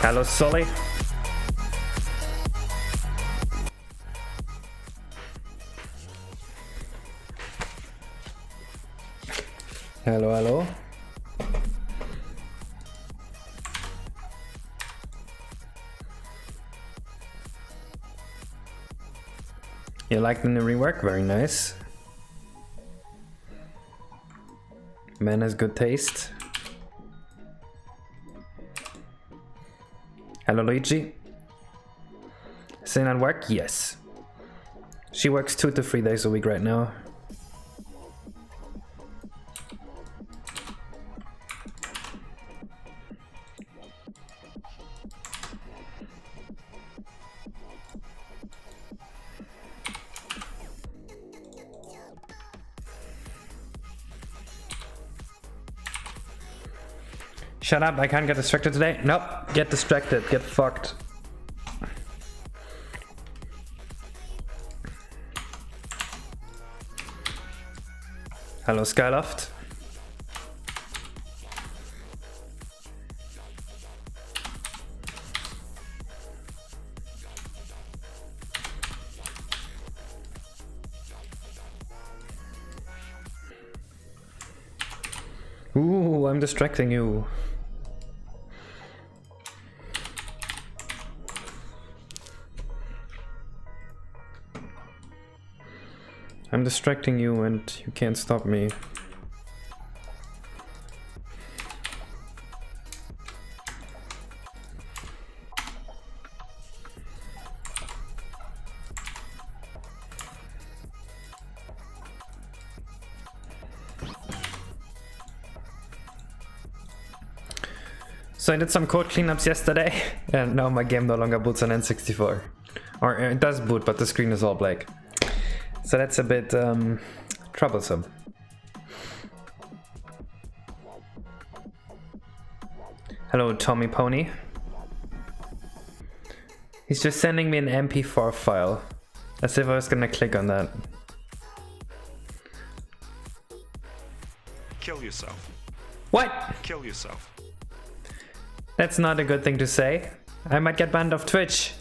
Hello, Sully. Hello, hello. You like the new rework? Very nice. Man has good taste. Hello, Luigi. Saying at work? Yes. She works 2 to 3 days a week right now. Shut up, I can't get distracted today. Nope, get distracted, get fucked. Hello, Skyloft. Ooh, I'm distracting you. I'm distracting you and you can't stop me. So I did some code cleanups yesterday and now my game no longer boots on N64. Or it does boot, but the screen is all black. So that's a bit troublesome. Hello, Tommy Pony. He's just sending me an MP4 file. As if I was gonna click on that. Kill yourself. What? Kill yourself. That's not a good thing to say. I might get banned off Twitch.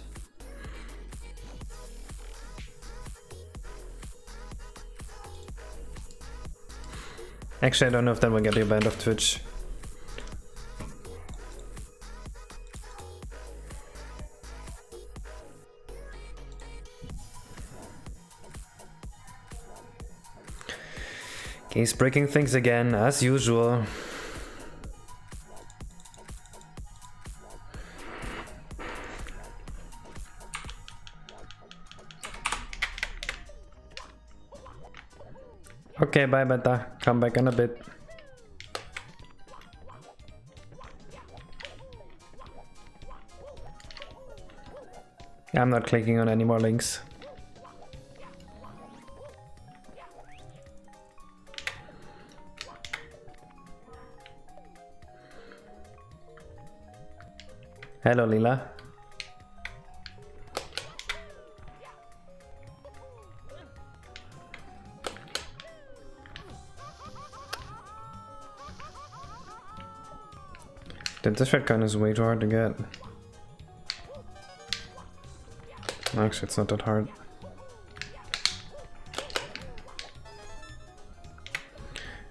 Actually, I don't know if that will get you banned off Twitch. Okay, he's breaking things again, as usual. Okay, bye Beta. Come back in a bit. I'm not clicking on any more links. Hello, Lila. This red gun is way too hard to get. Actually, it's not that hard.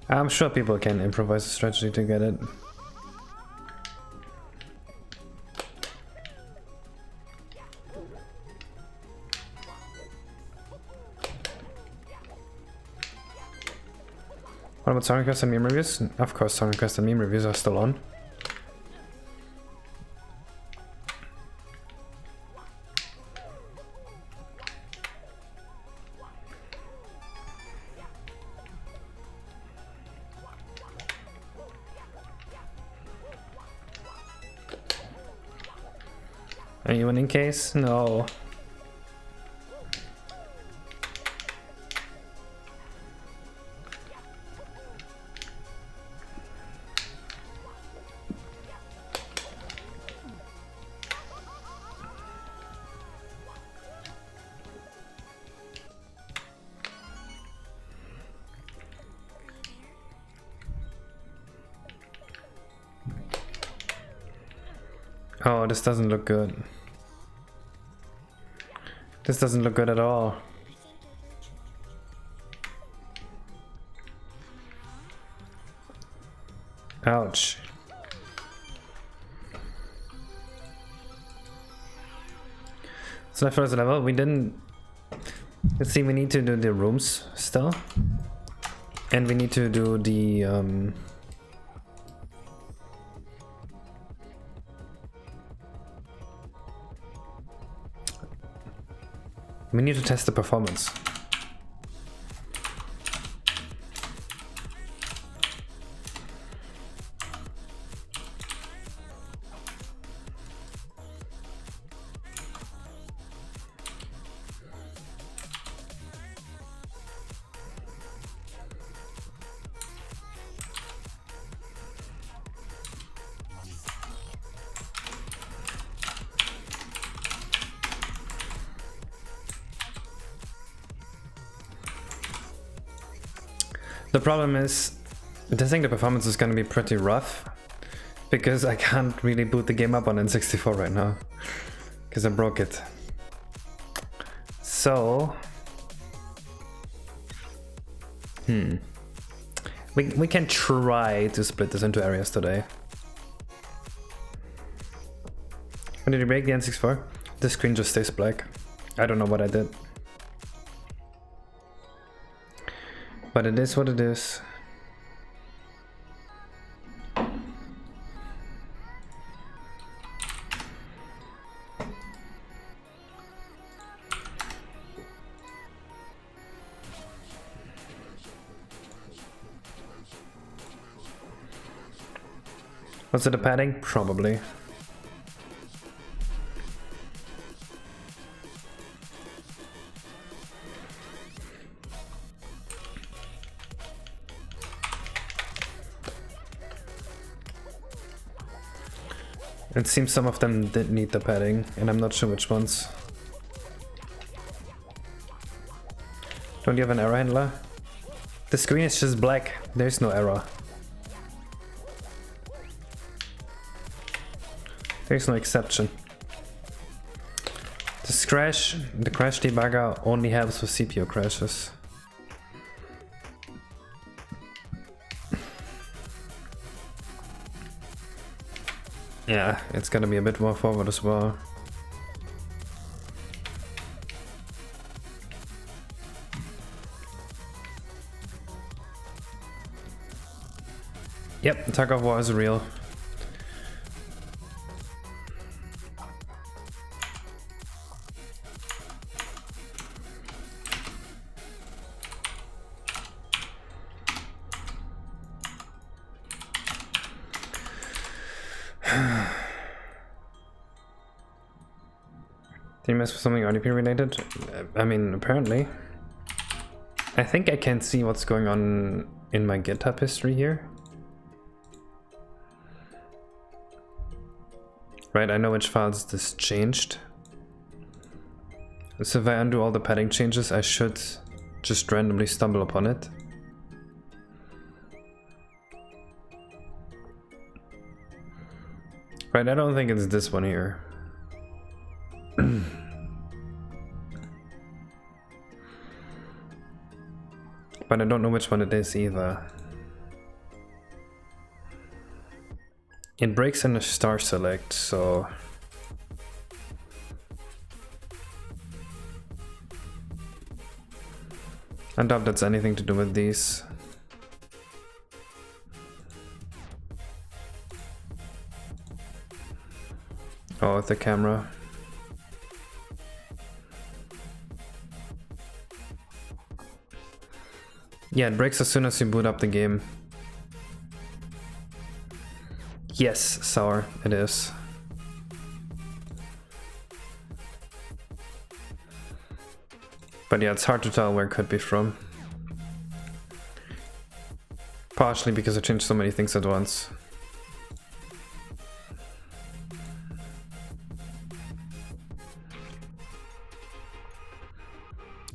I'm sure people can improvise a strategy to get it. What about song requests and meme reviews? Of course, song requests and meme reviews are still on. Are you winning case? No. Oh, this doesn't look good. This doesn't look good at all. Ouch. So that first level, we didn't... Let's see, we need to do the rooms still. And we need to do the... We need to test the performance. The problem is, I think the performance is gonna be pretty rough, because I can't really boot the game up on N64 right now, because I broke it. So... We can try to split this into areas today. When did you break the N64? The screen just stays black. I don't know what I did. But it is what it is. Was it a padding? Probably. It seems some of them did need the padding, and I'm not sure which ones. Don't you have an error handler? The screen is just black. There's no error. There's no exception. The crash debugger only helps with CPU crashes. Yeah, it's gonna be a bit more forward as well. Yep, tug of war is real. Did you mess with something RDP related? I mean, apparently. I think I can see what's going on in my GitHub history here. Right, I know which files this changed. So if I undo all the padding changes, I should just randomly stumble upon it. Right, I don't think it's this one here. But I don't know which one it is either. It breaks in a star select, so... I doubt that's anything to do with these. Oh, with the camera. Yeah, it breaks as soon as you boot up the game. Yes, sour, it is. But yeah, it's hard to tell where it could be from. Partially because I changed so many things at once.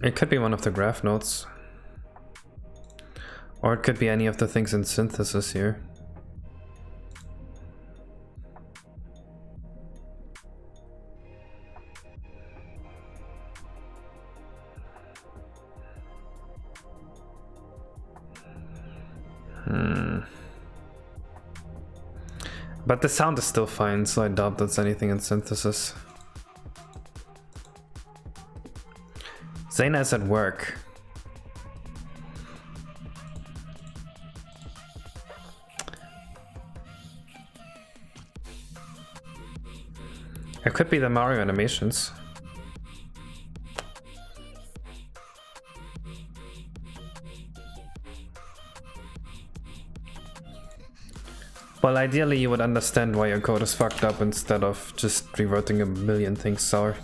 It could be one of the graph nodes. Or it could be any of the things in synthesis here. But the sound is still fine, so I doubt that's anything in synthesis. Zaina is at work. It could be the Mario animations. Well, ideally you would understand why your code is fucked up instead of just reverting a million things sour.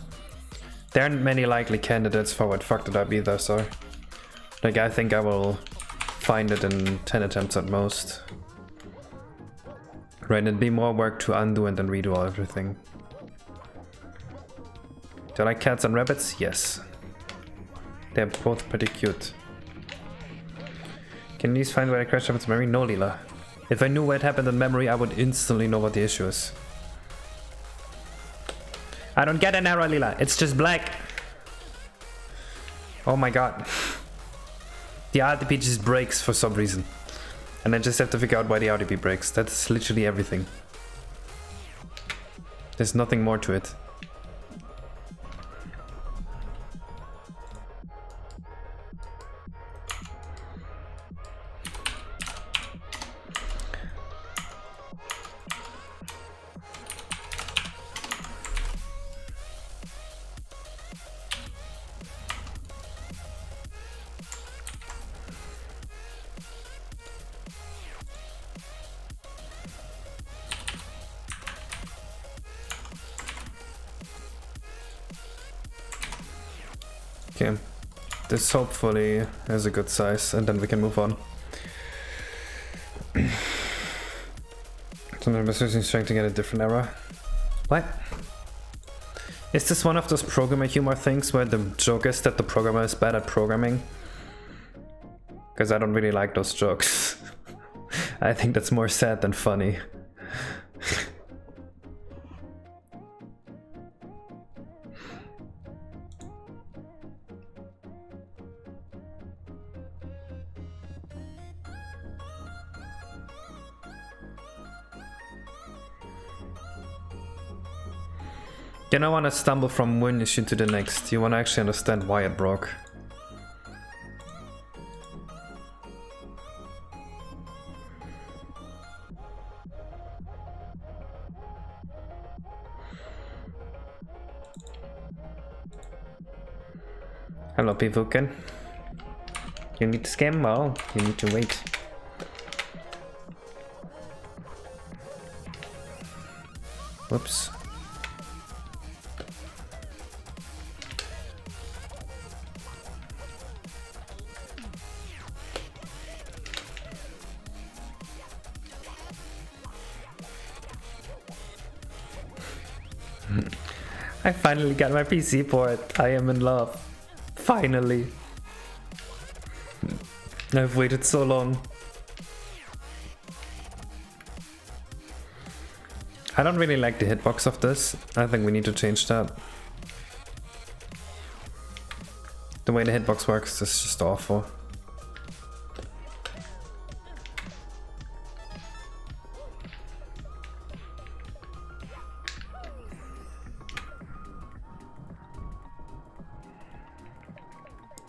There aren't many likely candidates for what fucked it up either, so... Like, I think I will find it in 10 attempts at most. Right, it'd be more work to undo and then redo everything. Do I like cats and rabbits? Yes. They're both pretty cute. Can these find where I crashed up its memory? No, Leela. If I knew what happened in memory, I would instantly know what the issue is. I don't get an error, Leela. It's just black. Oh my god. The RDP just breaks for some reason. And I just have to figure out why the RDP breaks. That's literally everything. There's nothing more to it. Okay, this hopefully has a good size and then we can move on. Sometimes I'm trying to get a different error. What? Is this one of those programmer humor things where the joke is that the programmer is bad at programming? Because I don't really like those jokes. I think that's more sad than funny. You don't want to stumble from one issue to the next, you want to actually understand why it broke. Hello, Pivuken. You need to scam? Well, you need to wait. Whoops. I finally got my PC port. I am in love. Finally. I've waited so long. I don't really like the hitbox of this. I think we need to change that. The way the hitbox works is just awful.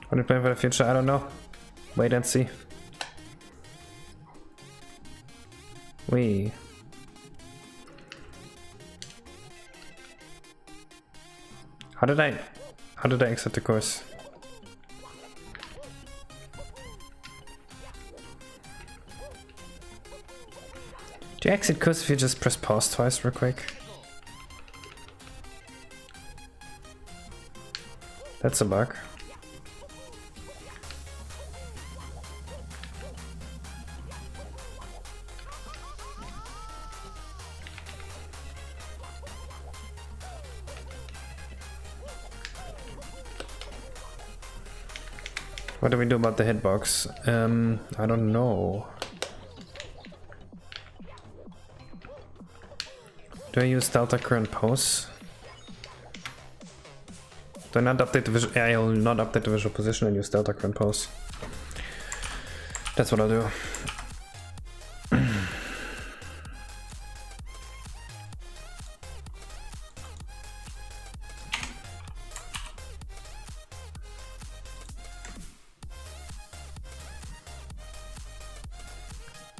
What are you playing for the future? I don't know. Wait and see. How did I exit the course? Do you exit course if you just press pause twice real quick? That's a bug. What do we do about the hitbox? I don't know. Do I use delta current pose? Do I not update the visual? I will not update the visual position and use delta current pose. That's what I'll do.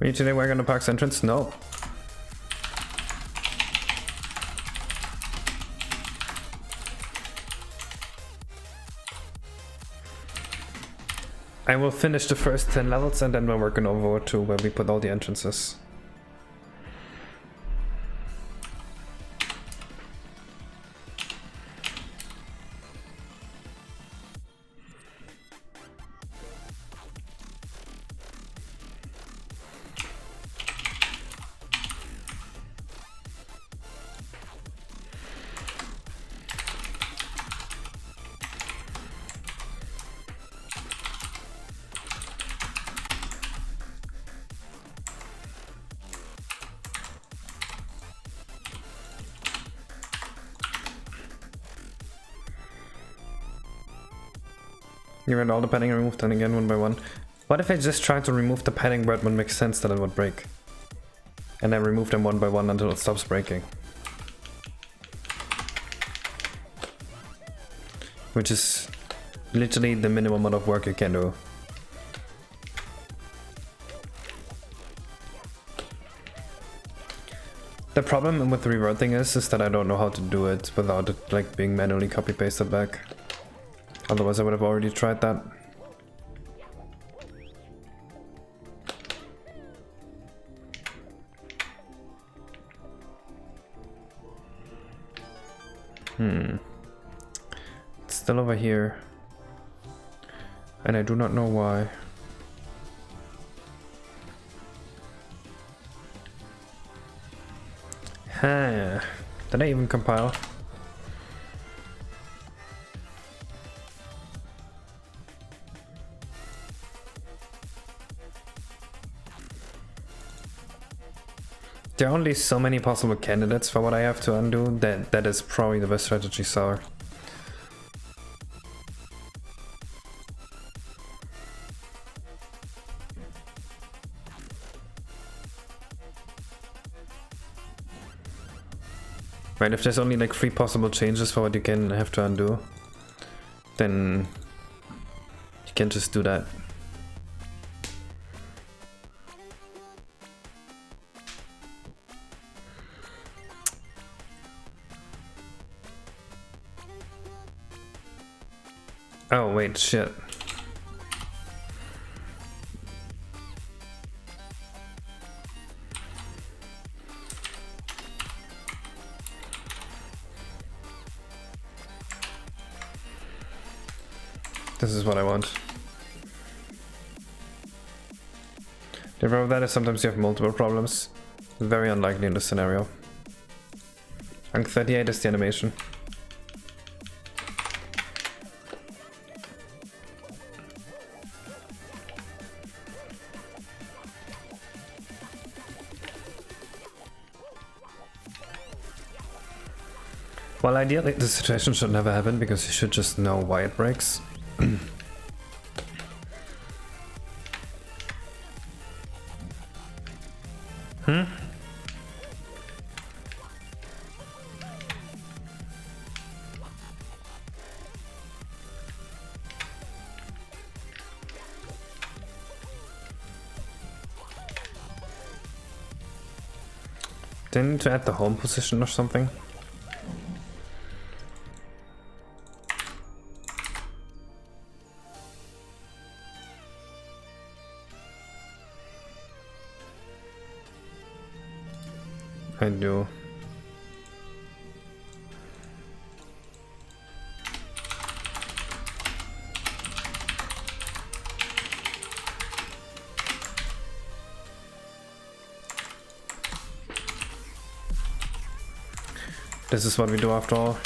Are you today working on the park's entrance? No. I will finish the first 10 levels and then we're working over to where we put all the entrances. You read all the padding and remove them again one by one. What if I just try to remove the padding where it would make sense that it would break? And then remove them one by one until it stops breaking. Which is literally the minimum amount of work you can do. The problem with reverting is that I don't know how to do it without it like being manually copy pasted back. Otherwise I would have already tried that. It's still over here. And I do not know why. Huh. Did I even compile? There are only so many possible candidates for what I have to undo, that is probably the best strategy, Sour. Right, if there's only like 3 possible changes for what you can have to undo, then you can just do that. Oh wait, shit. This is what I want. The problem with that is sometimes you have multiple problems. Very unlikely in this scenario. Rank 38 is the animation. Well, ideally this situation should never happen because you should just know why it breaks. Do I need to add the home position or something? I do. This is what we do after all.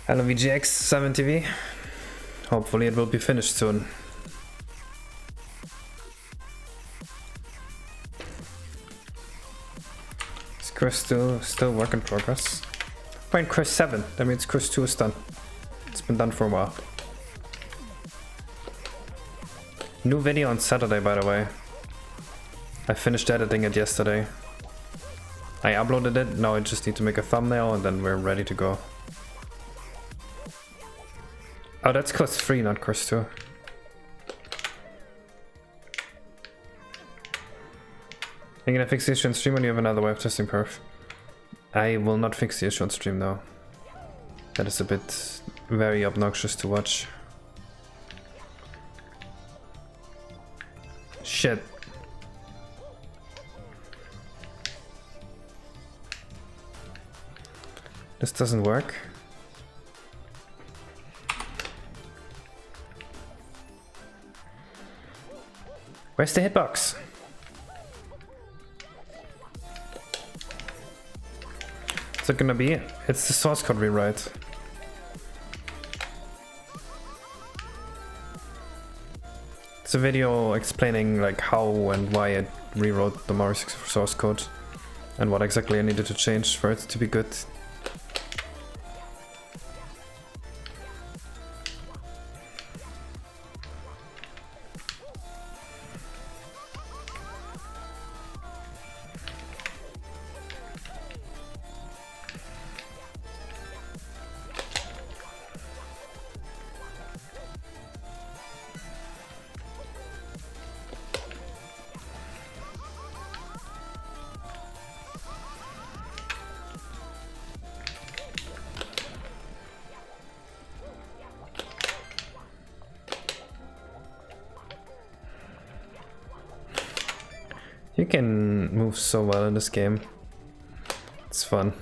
Hello VGX 7TV. Hopefully it will be finished soon. Is Chris 2 still work in progress? Point Chris 7, that means Chris 2 is done. It's been done for a while. New video on Saturday, by the way. I finished editing it yesterday. I uploaded it, now I just need to make a thumbnail and then we're ready to go. Oh, that's cost 3, not cost 2. You're gonna fix the issue on stream when you have another way of testing perf. I will not fix the issue on stream though. That is a bit very obnoxious to watch. Shit. This doesn't work. Where's the hitbox? What's it gonna be? It's the source code rewrite. It's a video explaining like how and why I rewrote the Mario 64 source code and what exactly I needed to change for it to be good. You can move so well in this game. It's fun.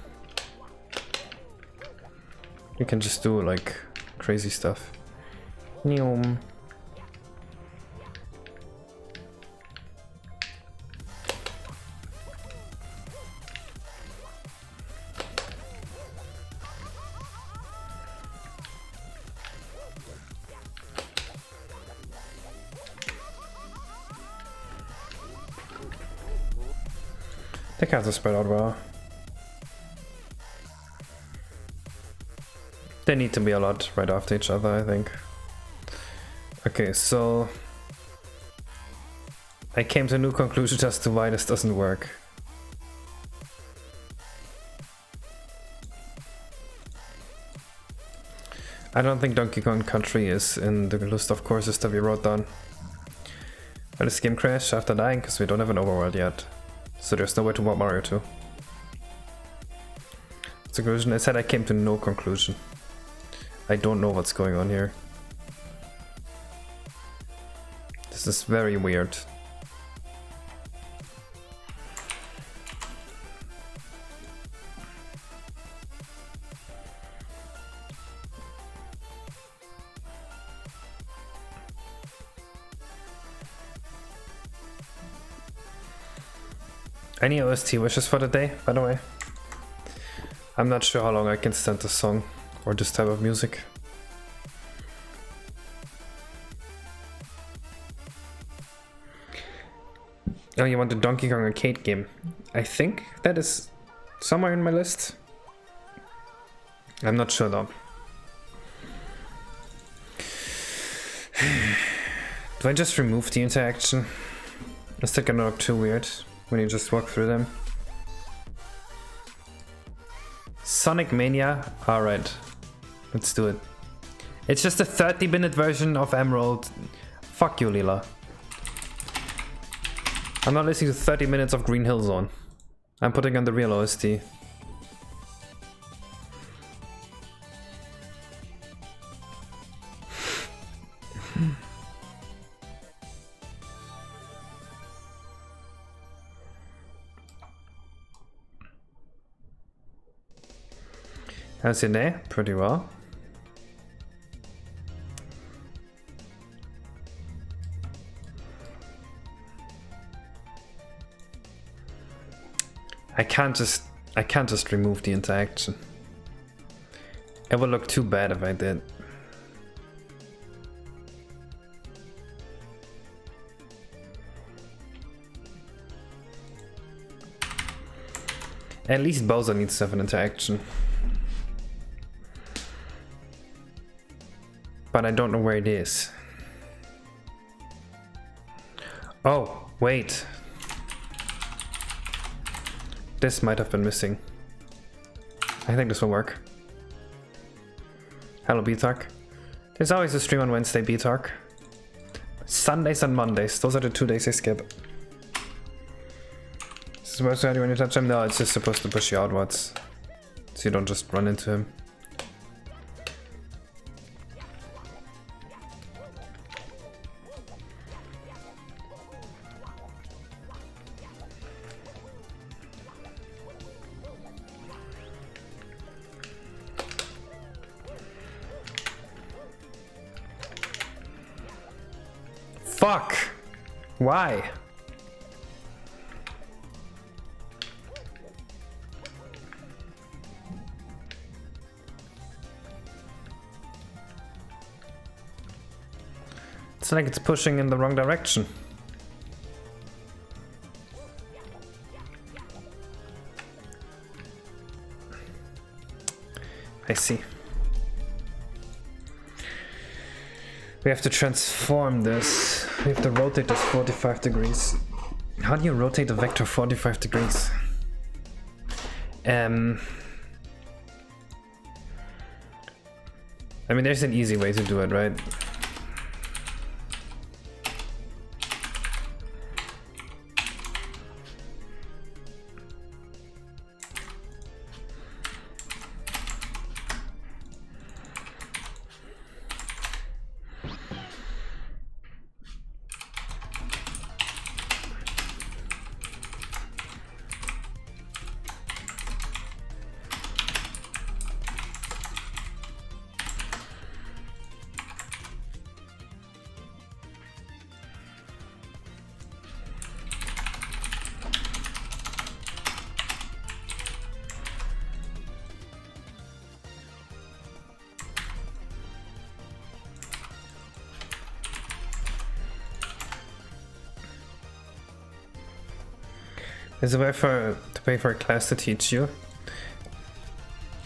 You can just do like crazy stuff. Neom. The cards are spread out well. They need to be a lot right after each other, I think. Okay, so I came to a new conclusion as to why this doesn't work. I don't think Donkey Kong Country is in the list of courses that we wrote down. But this game crashed after dying because we don't have an overworld yet. So there's no way to warp Mario 2. That's the conclusion. I said I came to no conclusion. I don't know what's going on here. This is very weird. Any OST wishes for the day, by the way? I'm not sure how long I can stand this song or this type of music. Oh, you want the Donkey Kong arcade game? I think that is somewhere in my list. I'm not sure though. Do I just remove the interaction? Is that gonna look too weird when you just walk through them? Sonic Mania? Alright, let's do it. It's just a 30-minute version of Emerald. Fuck you, Lila. I'm not listening to 30 minutes of Green Hill Zone. I'm putting on the real OST. How's your day? Pretty well. I can't just remove the interaction. It would look too bad if I did. At least Bowser needs to have an interaction. But I don't know where it is. Oh, wait. This might have been missing. I think this will work. Hello, B-Talk. There's always a stream on Wednesday, B-Talk. Sundays and Mondays, those are the 2 days I skip. Is it supposed to hurt you when you touch him? No, it's just supposed to push you outwards. So you don't just run into him. Fuck! Why? It's like it's pushing in the wrong direction. I see. We have to transform this. We have to rotate this 45 degrees. How do you rotate a vector 45 degrees? I mean, there's an easy way to do it, right? There's a way to pay for a class to teach you.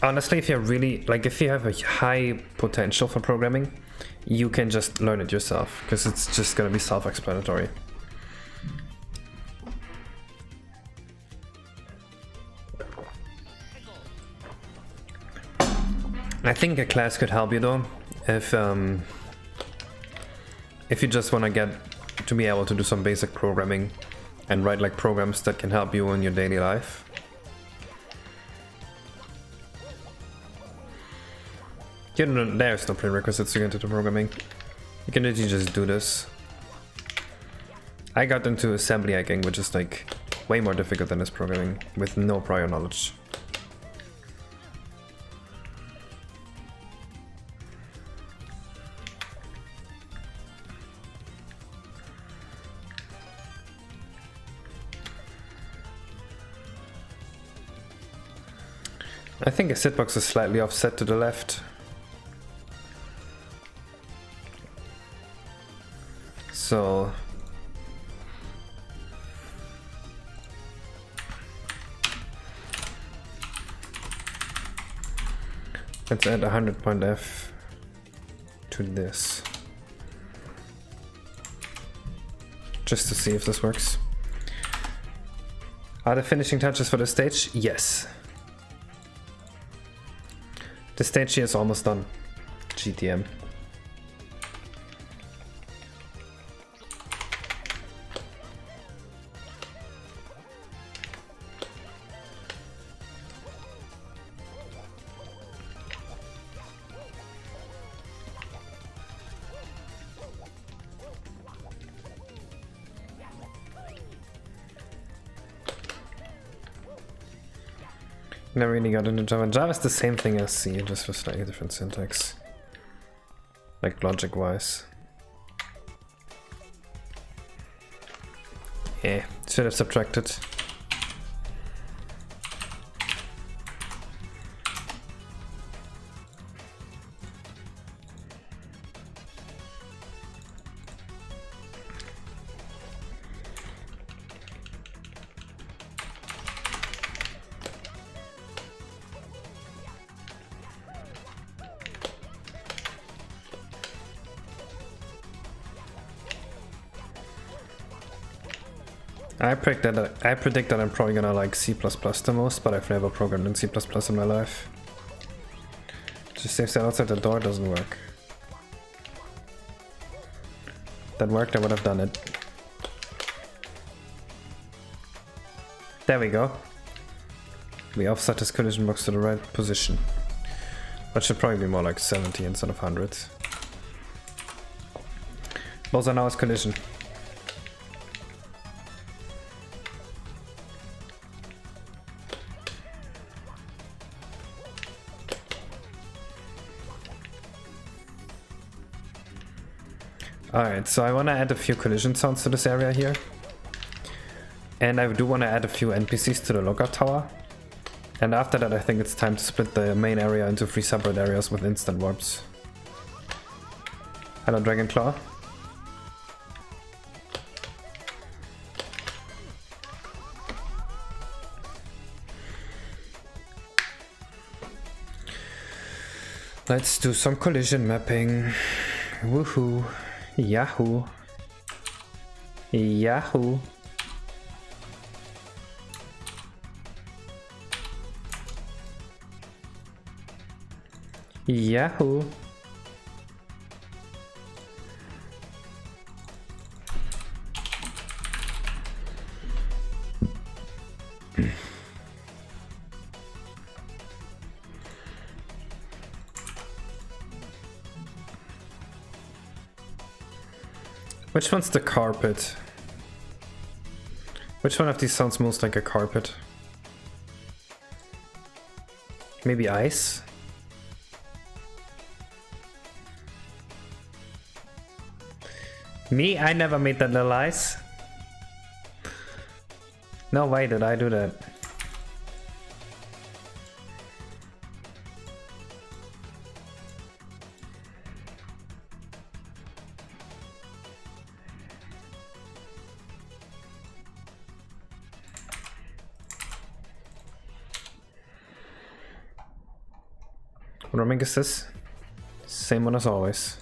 Honestly, if you're really, like, if you have a high potential for programming, you can just learn it yourself, because it's just gonna be self-explanatory. I think a class could help you though, if you just wanna get to be able to do some basic programming and write like programs that can help you in your daily life. You know, there's no prerequisites to get into programming. You can literally just do this. I got into assembly hacking, which is like way more difficult than this programming with no prior knowledge. I think a hitbox is slightly offset to the left. So let's add 100 point F to this. Just to see if this works. Are the finishing touches for the stage? Yes. The stage here is almost done. GTM. Never really got into Java. Java is the same thing as C, just with slightly different syntax. Like logic-wise. Yeah, should have subtracted. I predict that I'm probably gonna like C++ the most, but I've never programmed in C++ in my life. Just saves that outside the door doesn't work. that worked, I would have done it. There we go. We offset this collision box to the right position. That should probably be more like 70 instead of 100. Those are now his collision. Alright, so I want to add a few collision sounds to this area here. And I do want to add a few NPCs to the lookout tower. And after that I think it's time to split the main area into 3 separate areas with instant warps. Hello Dragonclaw. Let's do some collision mapping. Woohoo. Yahoo. Yahoo. Yahoo. Which one's the carpet? Which one of these sounds most like a carpet? Maybe ice? Me? I never made that little ice. No way did I do that. What roaming is this? Same one as always.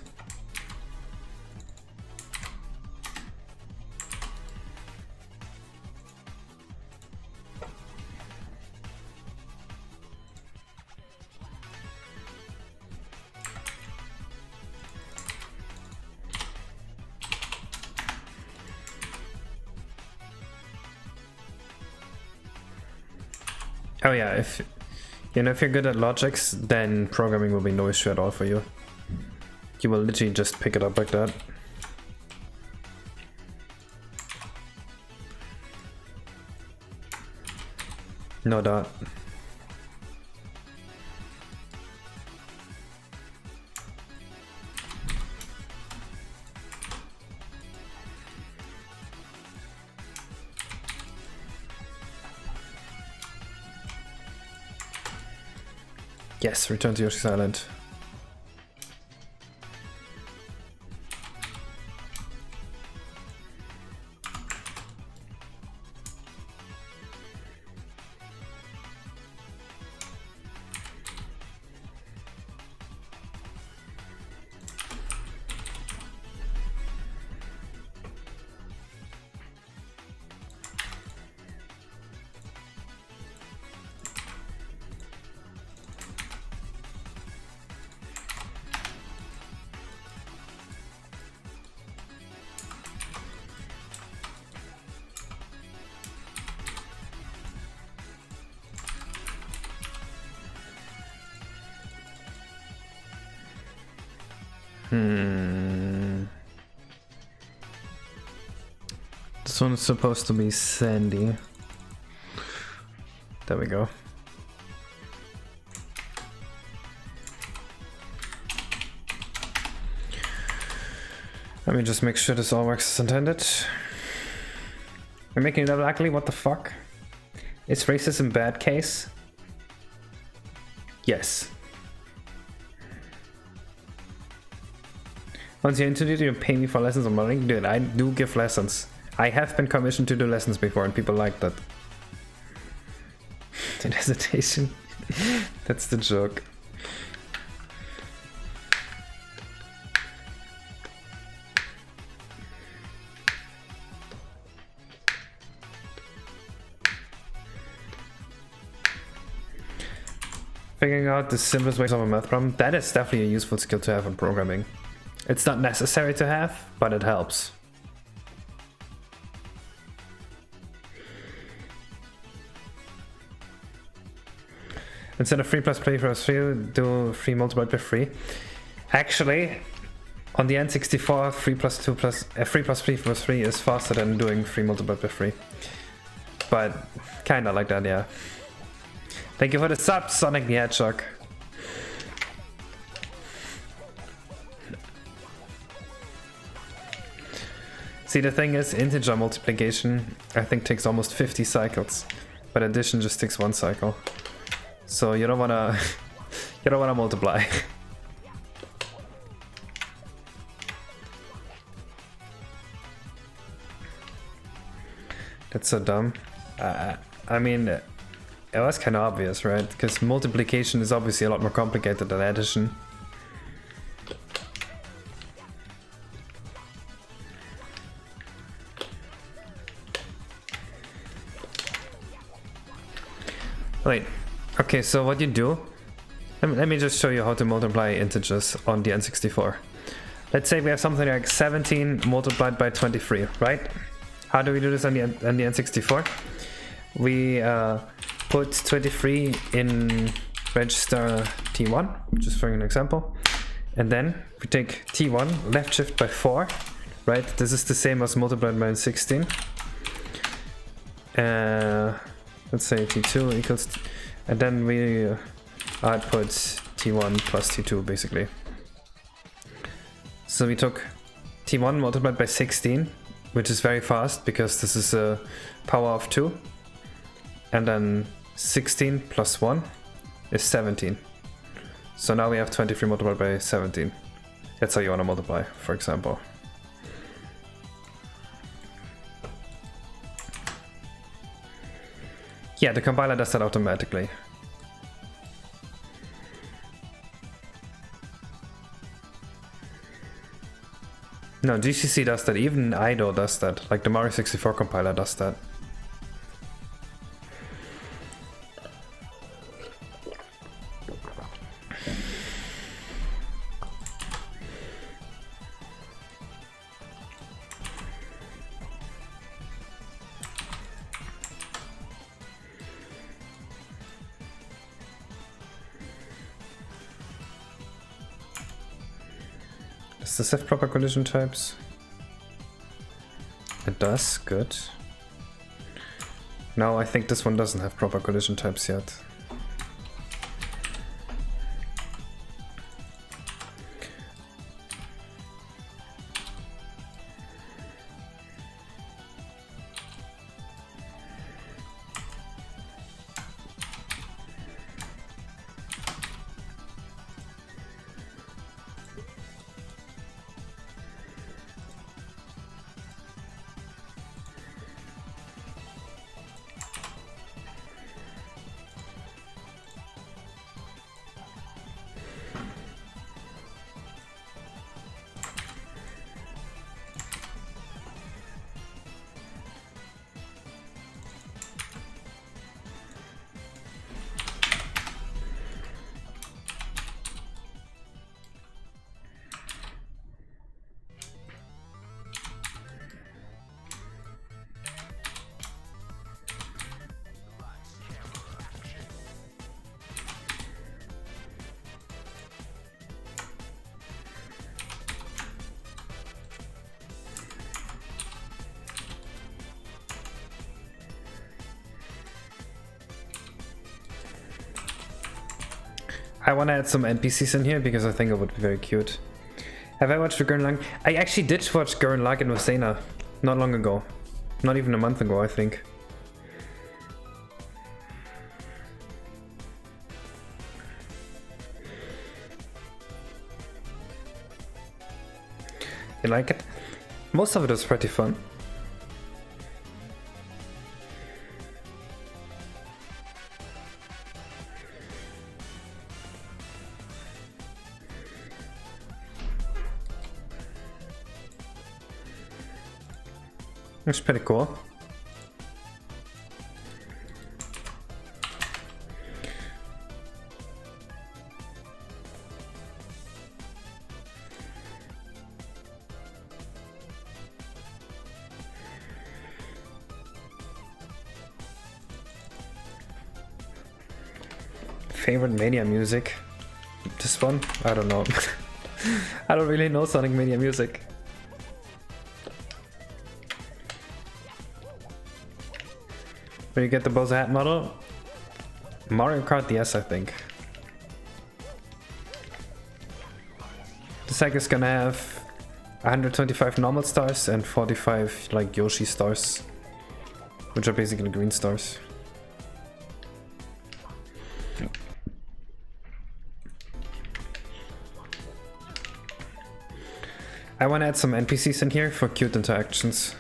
Oh yeah, if you know, if you're good at logics, then programming will be no issue at all for you. You will literally just pick it up like that. No doubt. Yes, return to Yoshi's Island. This one is supposed to be sandy. There we go. Let me just make sure this all works as intended. We're making it up ugly, what the fuck? Is racism bad case? Yes. Once you're into it, you pay me for lessons on modeling? Dude, I do give lessons. I have been commissioned to do lessons before and people like that. The hesitation. That's the joke. Figuring out the simplest way to solve a math problem, that is definitely a useful skill to have in programming. It's not necessary to have, but it helps. Instead of 3 plus 3 plus 3, do 3 multiplied by 3. Actually, on the N64, 3 plus 2 plus 3 plus 3 plus 3 is faster than doing 3 multiplied by 3. But kinda like that, yeah. Thank you for the sub, Sonic the Hedgehog. See, the thing is, integer multiplication I think takes almost 50 cycles, but addition just takes 1 cycle. So you don't wanna multiply. That's so dumb. I mean, it was kind of obvious, right? Because multiplication is obviously a lot more complicated than addition. Wait, okay, so what you do, let me just show you how to multiply integers on the N64. Let's say we have something like 17 multiplied by 23, right? How do we do this on the N64? We put 23 in register T1, just for an example. And then we take T1, left shift by 4, right? This is the same as multiplied by 16. Let's say T2 equals, and then we output T1 plus T2 basically. So we took T1 multiplied by 16, which is very fast because this is a power of 2. And then 16 plus 1 is 17. So now we have 23 multiplied by 17. That's how you want to multiply, for example. Yeah, the compiler does that automatically. No, GCC does that, even IDO does that, like the Mario 64 compiler does that. Does this have proper collision types? It does, good. No, I think this one doesn't have proper collision types yet. I want to add some NPCs in here because I think it would be very cute. Have I watched Gurren Lagann? I actually did watch Gurren Lagann with Sena not long ago. Not even a month ago, I think. You like it? Most of it is pretty fun. It's pretty cool. Favorite Mania music? This one? I don't know. I don't really know Sonic Mania music. Where you get the Bowser hat model? Mario Kart DS, I think. The sack is gonna have 125 normal stars and 45 like Yoshi stars, which are basically green stars. I want to add some NPCs in here for cute interactions.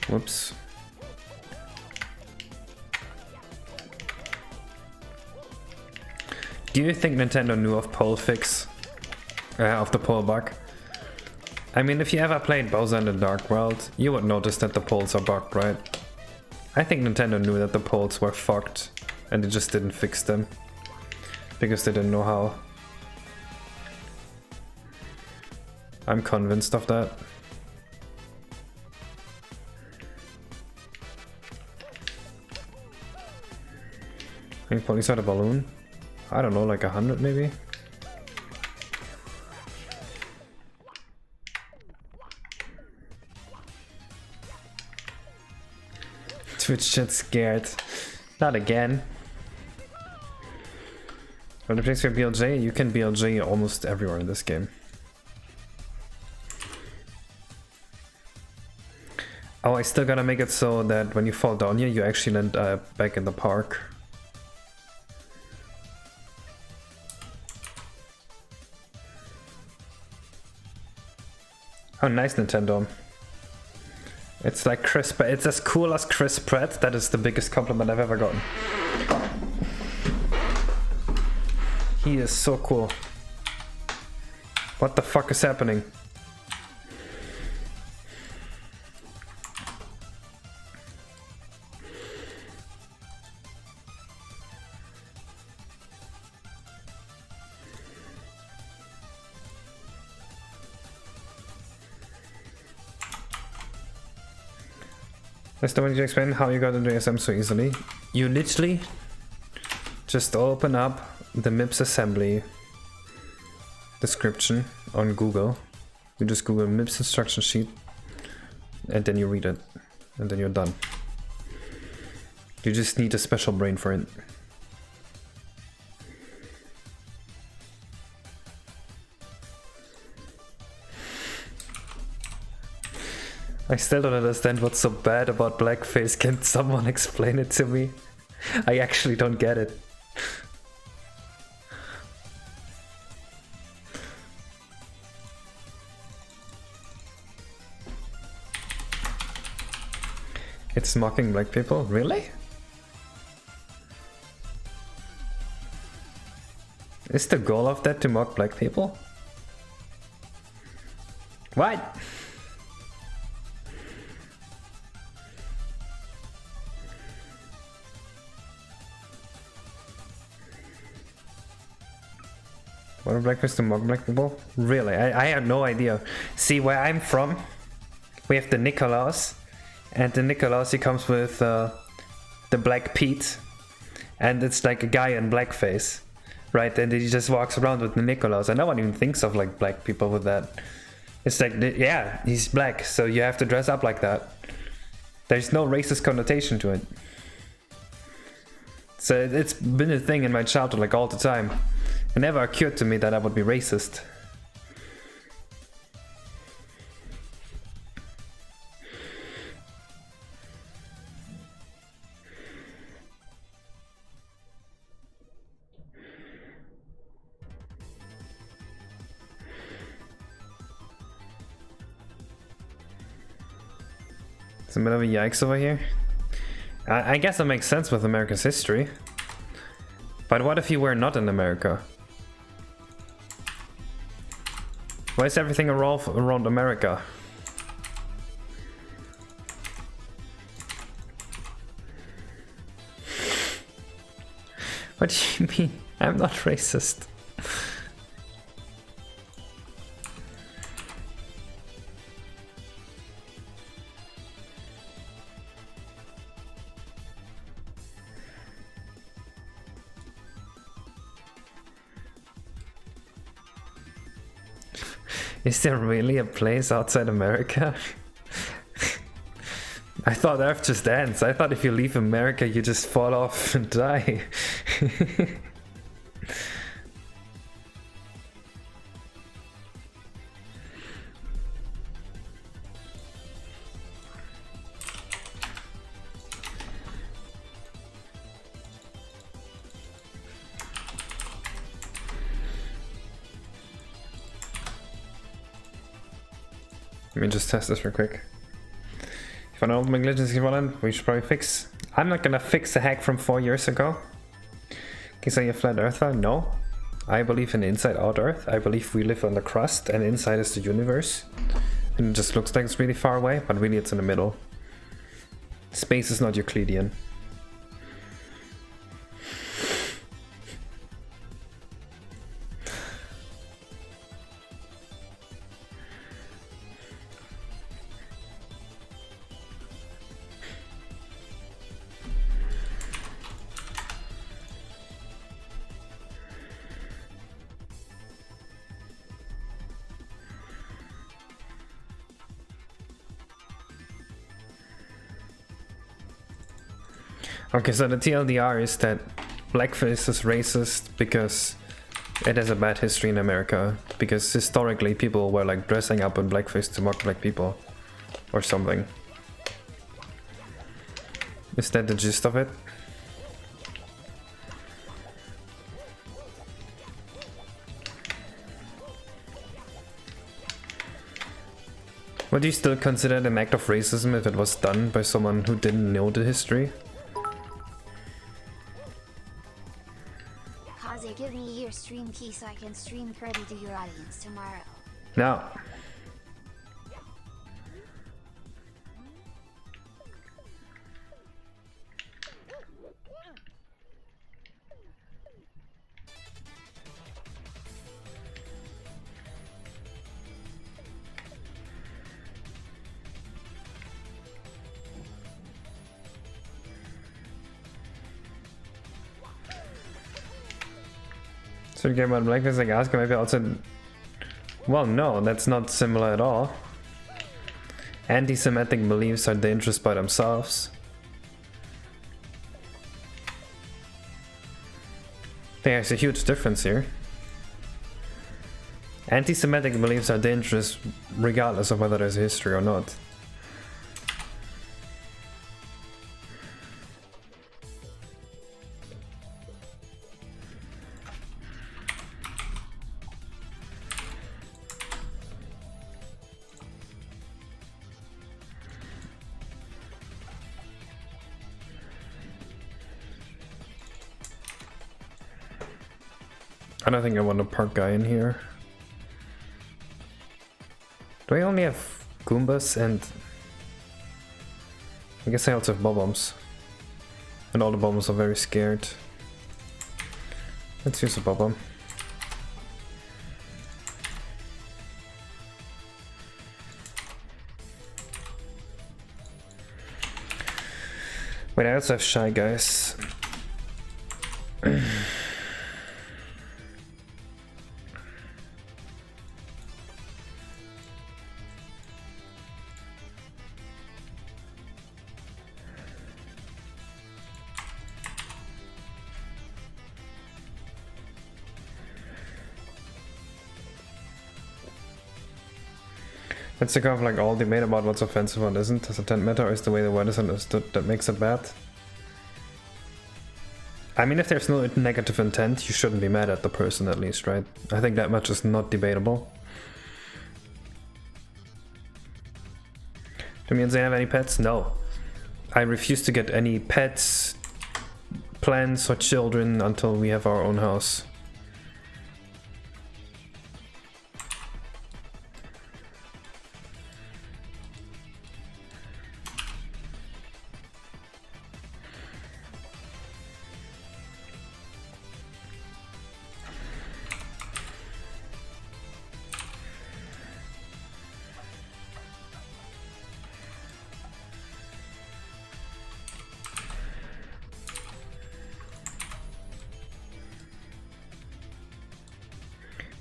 Whoops. Do you think Nintendo knew of pole fix? Of the pole bug? I mean, if you ever played Bowser in the Dark World, you would notice that the poles are bugged, right? I think Nintendo knew that the poles were fucked and they just didn't fix them. Because they didn't know how. I'm convinced of that. Can you police out a balloon? I don't know, like 100 maybe? Twitch chat scared. Not again. When the place for BLJ, you can BLJ almost everywhere in this game. Oh, I still gotta make it so that when you fall down here, you actually land back in the park. Oh, nice, Nintendo. It's like Chris Pratt. It's as cool as Chris Pratt. That is the biggest compliment I've ever gotten. He is so cool. What the fuck is happening? Mr. When you explain how you got into ASM so easily? You literally just open up the MIPS assembly description on Google. You just Google MIPS instruction sheet and then you read it and then you're done. You just need a special brain for it. I still don't understand what's so bad about blackface. Can someone explain it to me? I actually don't get it. It's mocking black people? Really? Is the goal of that to mock black people? What? What are blackface to mock black people? Really? I have no idea. See, where I'm from, we have the Nikolaus. And the Nikolaus, he comes with the Black Pete. And it's like a guy in blackface. Right? And he just walks around with the Nikolaus. And no one even thinks of like black people with that. It's like, yeah, he's black, so you have to dress up like that. There's no racist connotation to it. So it's been a thing in my childhood like all the time. It never occurred to me that I would be racist. It's a bit of a yikes over here. I guess that makes sense with America's history. But what if you were not in America? Why is everything around America? What do you mean? I'm not racist. Is there really a place outside America? I thought Earth just ends. I thought if you leave America, you just fall off and die. Let me just test this real quick. If I know my glitch is equivalent, we should probably fix. I'm not gonna fix a hack from 4 years ago. Can you say a flat earther? No. I believe in inside out Earth. I believe we live on the crust and inside is the universe. And it just looks like it's really far away, but really it's in the middle. Space is not Euclidean. Okay, so the TLDR is that blackface is racist because it has a bad history in America. Because historically people were like dressing up in blackface to mock black people or something. Is that the gist of it? Would you still consider it an act of racism if it was done by someone who didn't know the history? Give me your stream key so I can stream credit to your audience tomorrow. No. So you game about blackface, like ask maybe also. Well, no, that's not similar at all. Anti-Semitic beliefs are dangerous by themselves. There's a huge difference here. Anti-Semitic beliefs are dangerous regardless of whether there's a history or not. I don't think I want a park guy in here. Do I only have Goombas and... I guess I also have Bob-Ombs. And all the Bob-Ombs are very scared. Let's use a Bob-Omb. Wait, I also have Shy Guys. It's the kind of like all debate about what's offensive and isn't. Does intent matter, or is the way the word is understood that makes it bad? I mean, if there's no negative intent, you shouldn't be mad at the person at least, right? I think that much is not debatable. Do me and Zane have any pets? No. I refuse to get any pets, plants, or children until we have our own house.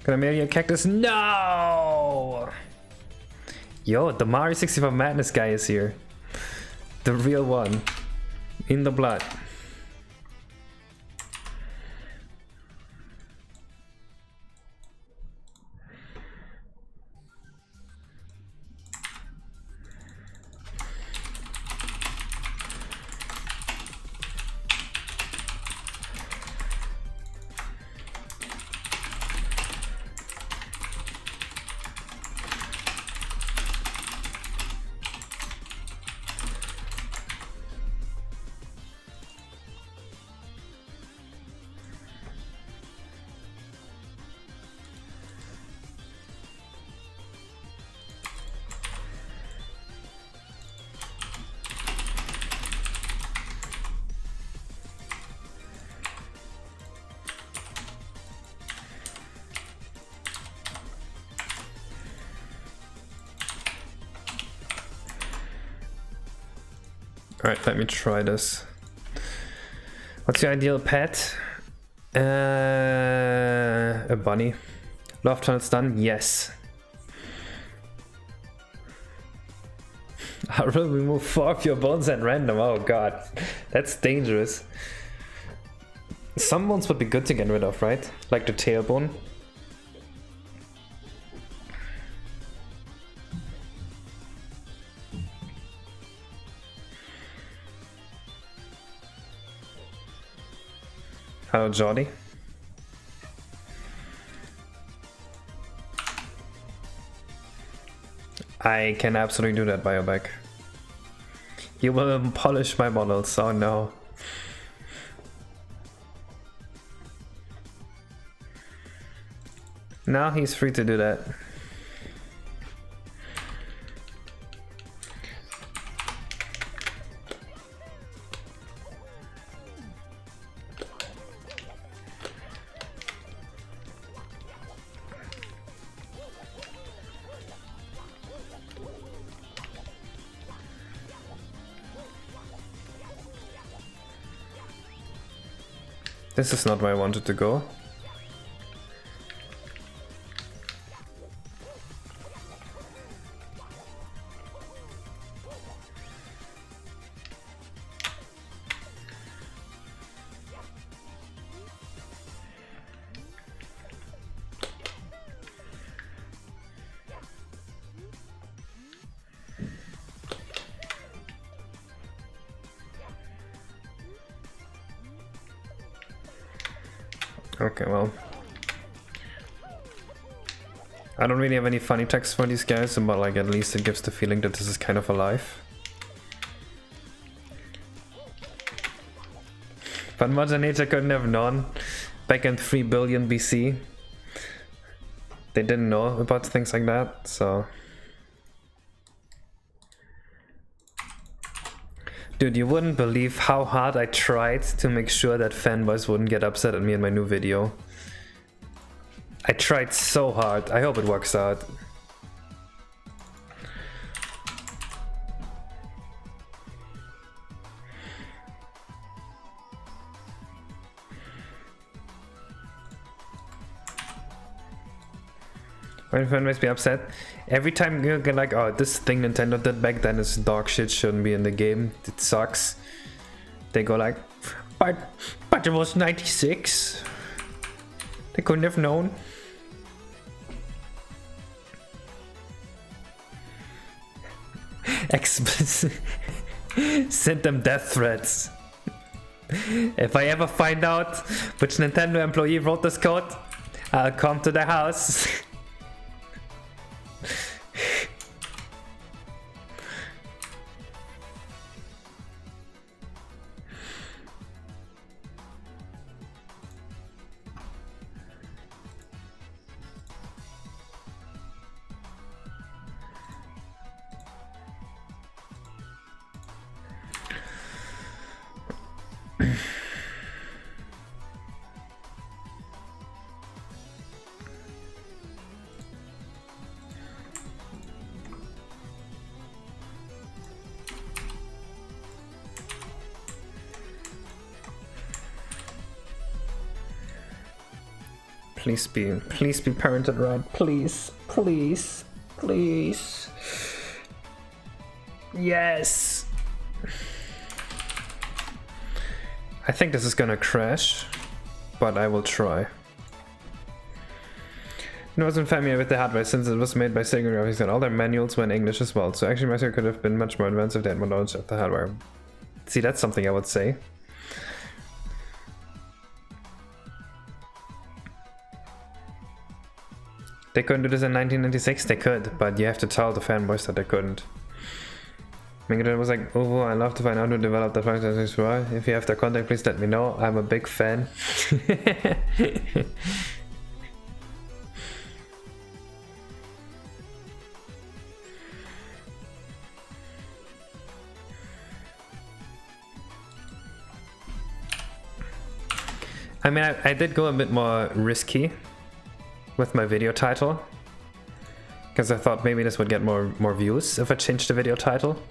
Can I mail you a cactus? No! Yo, the Mario 64 Madness guy is here. The real one. In the blood. Alright, let me try this. What's your ideal pet? A bunny. Love till it's done? Yes. I will remove 4 of your bones at random. Oh god, that's dangerous. Some bones would be good to get rid of, right? Like the tailbone. Hello, Jordy. I can absolutely do that, Bioback. You will polish my models, oh no. Now he's free to do that. This is not where I wanted to go. Okay, well. I don't really have any funny text for these guys, but like at least it gives the feeling that this is kind of alive. But Mother Nature couldn't have known back in 3 billion BC. They didn't know about things like that, so... Dude, you wouldn't believe how hard I tried to make sure that fanboys wouldn't get upset at me in my new video. I tried so hard. I hope it works out. When fanboys be upset, every time you get like, oh, this thing Nintendo did back then is dog shit, shouldn't be in the game, it sucks. They go like, but it was 96. They couldn't have known. Explicit. Send them death threats. If I ever find out which Nintendo employee wrote this code, I'll come to their house. Please be parented right. Please, please, please. Yes. I think this is gonna crash, but I will try. I wasn't familiar with the hardware since it was made by Sega Graphics and all their manuals were in English as well, so actually my Sega could have been much more advanced if they had more knowledge of the hardware. See, that's something I would say. They couldn't do this in 1996? They could, but you have to tell the fanboys that they couldn't. Megadeth was like, oh, I'd love to find out who developed the function as well. If you have their contact, please let me know. I'm a big fan. I mean, I did go a bit more risky with my video title, because I thought maybe this would get more views if I changed the video title.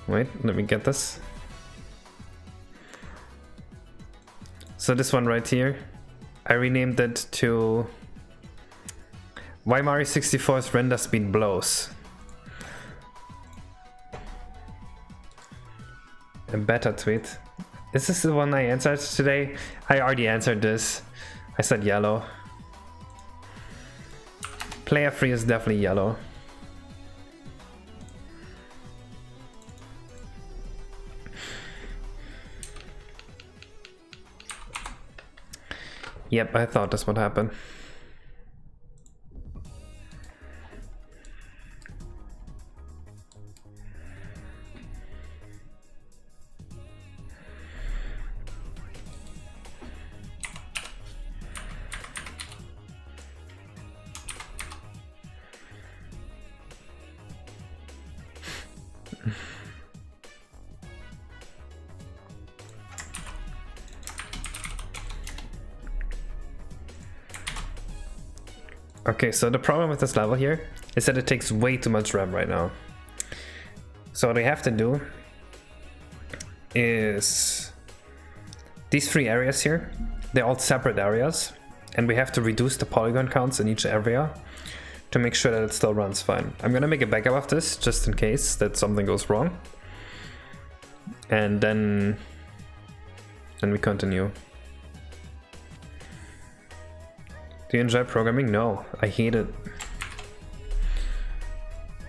Wait, let me get this. So this one right here, I renamed it to Why Mario 64's render speed blows. A beta tweet. Is this the one I answered today? I already answered this. I said yellow. Player free is definitely yellow. Yep, I thought this would happen. Okay, so the problem with this level here is that it takes way too much RAM right now. So what we have to do is these three areas here, they're all separate areas, and we have to reduce the polygon counts in each area to make sure that it still runs fine. I'm gonna make a backup of this just in case that something goes wrong, and then we continue. Do you enjoy programming? No, I hate it.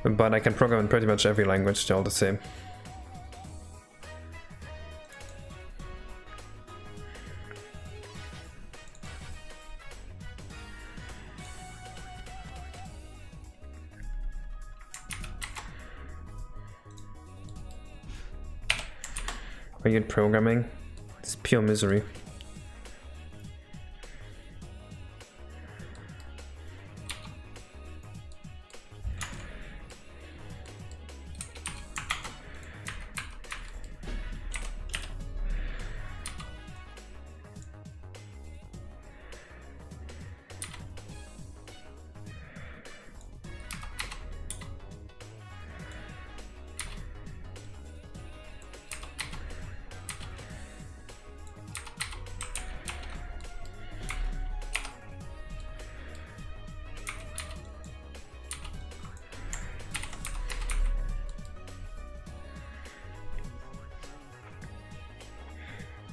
But I can program in pretty much every language, they're all the same. Are you programming? It's pure misery.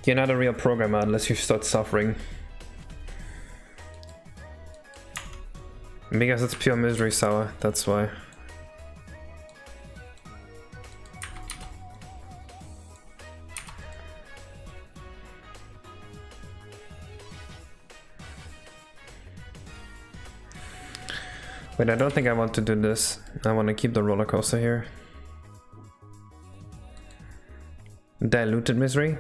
You're not a real programmer unless you start suffering. Because it's pure misery, Sour, that's why. Wait, I don't think I want to do this. I want to keep the roller coaster here. Diluted misery?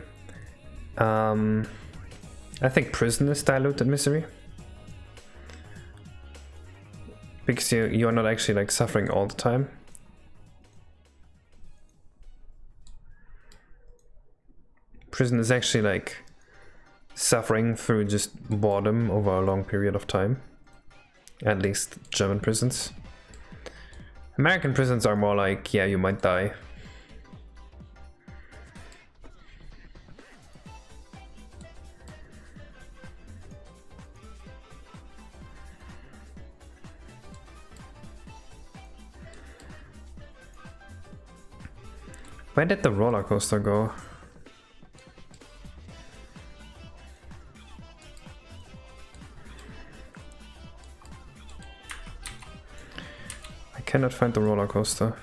I think prison is diluted misery. Because you're not actually like suffering all the time. Prison is actually like suffering through just boredom over a long period of time. At least German prisons. American prisons are more like, yeah, you might die. Where did the roller coaster go? I cannot find the roller coaster.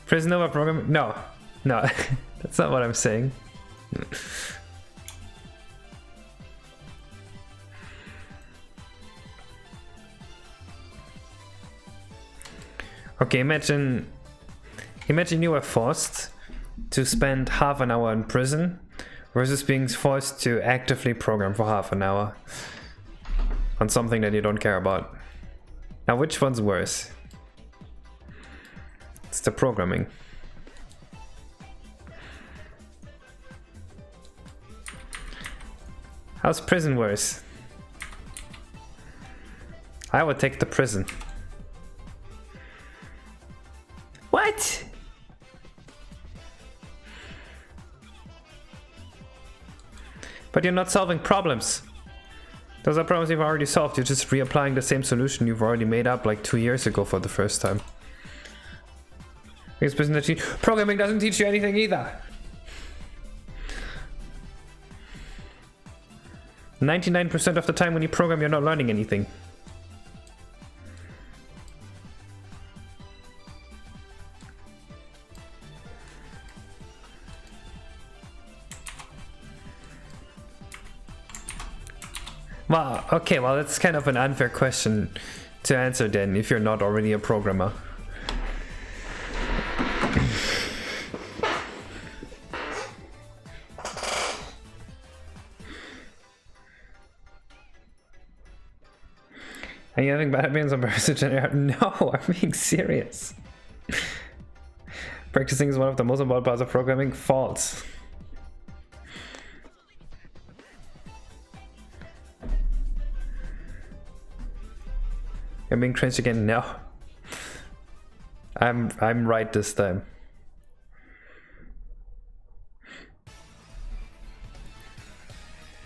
Prison over program? No, no, that's not what I'm saying. Okay, imagine you were forced to spend half an hour in prison versus being forced to actively program for half an hour on something that you don't care about. Now, which one's worse? It's the programming. How's prison worse? I would take the prison. What? But you're not solving problems. Those are problems you've already solved. You're just reapplying the same solution you've already made up like 2 years ago for the first time. Because programming doesn't teach you anything either. 99% of the time when you program, you're not learning anything. Well, okay, well, that's kind of an unfair question to answer then, if you're not already a programmer. Are you having bad opinions on Parasite Generator? No, I'm being serious. Practicing is one of the most important parts of programming. False. I'm being cringe again. No. I'm right this time.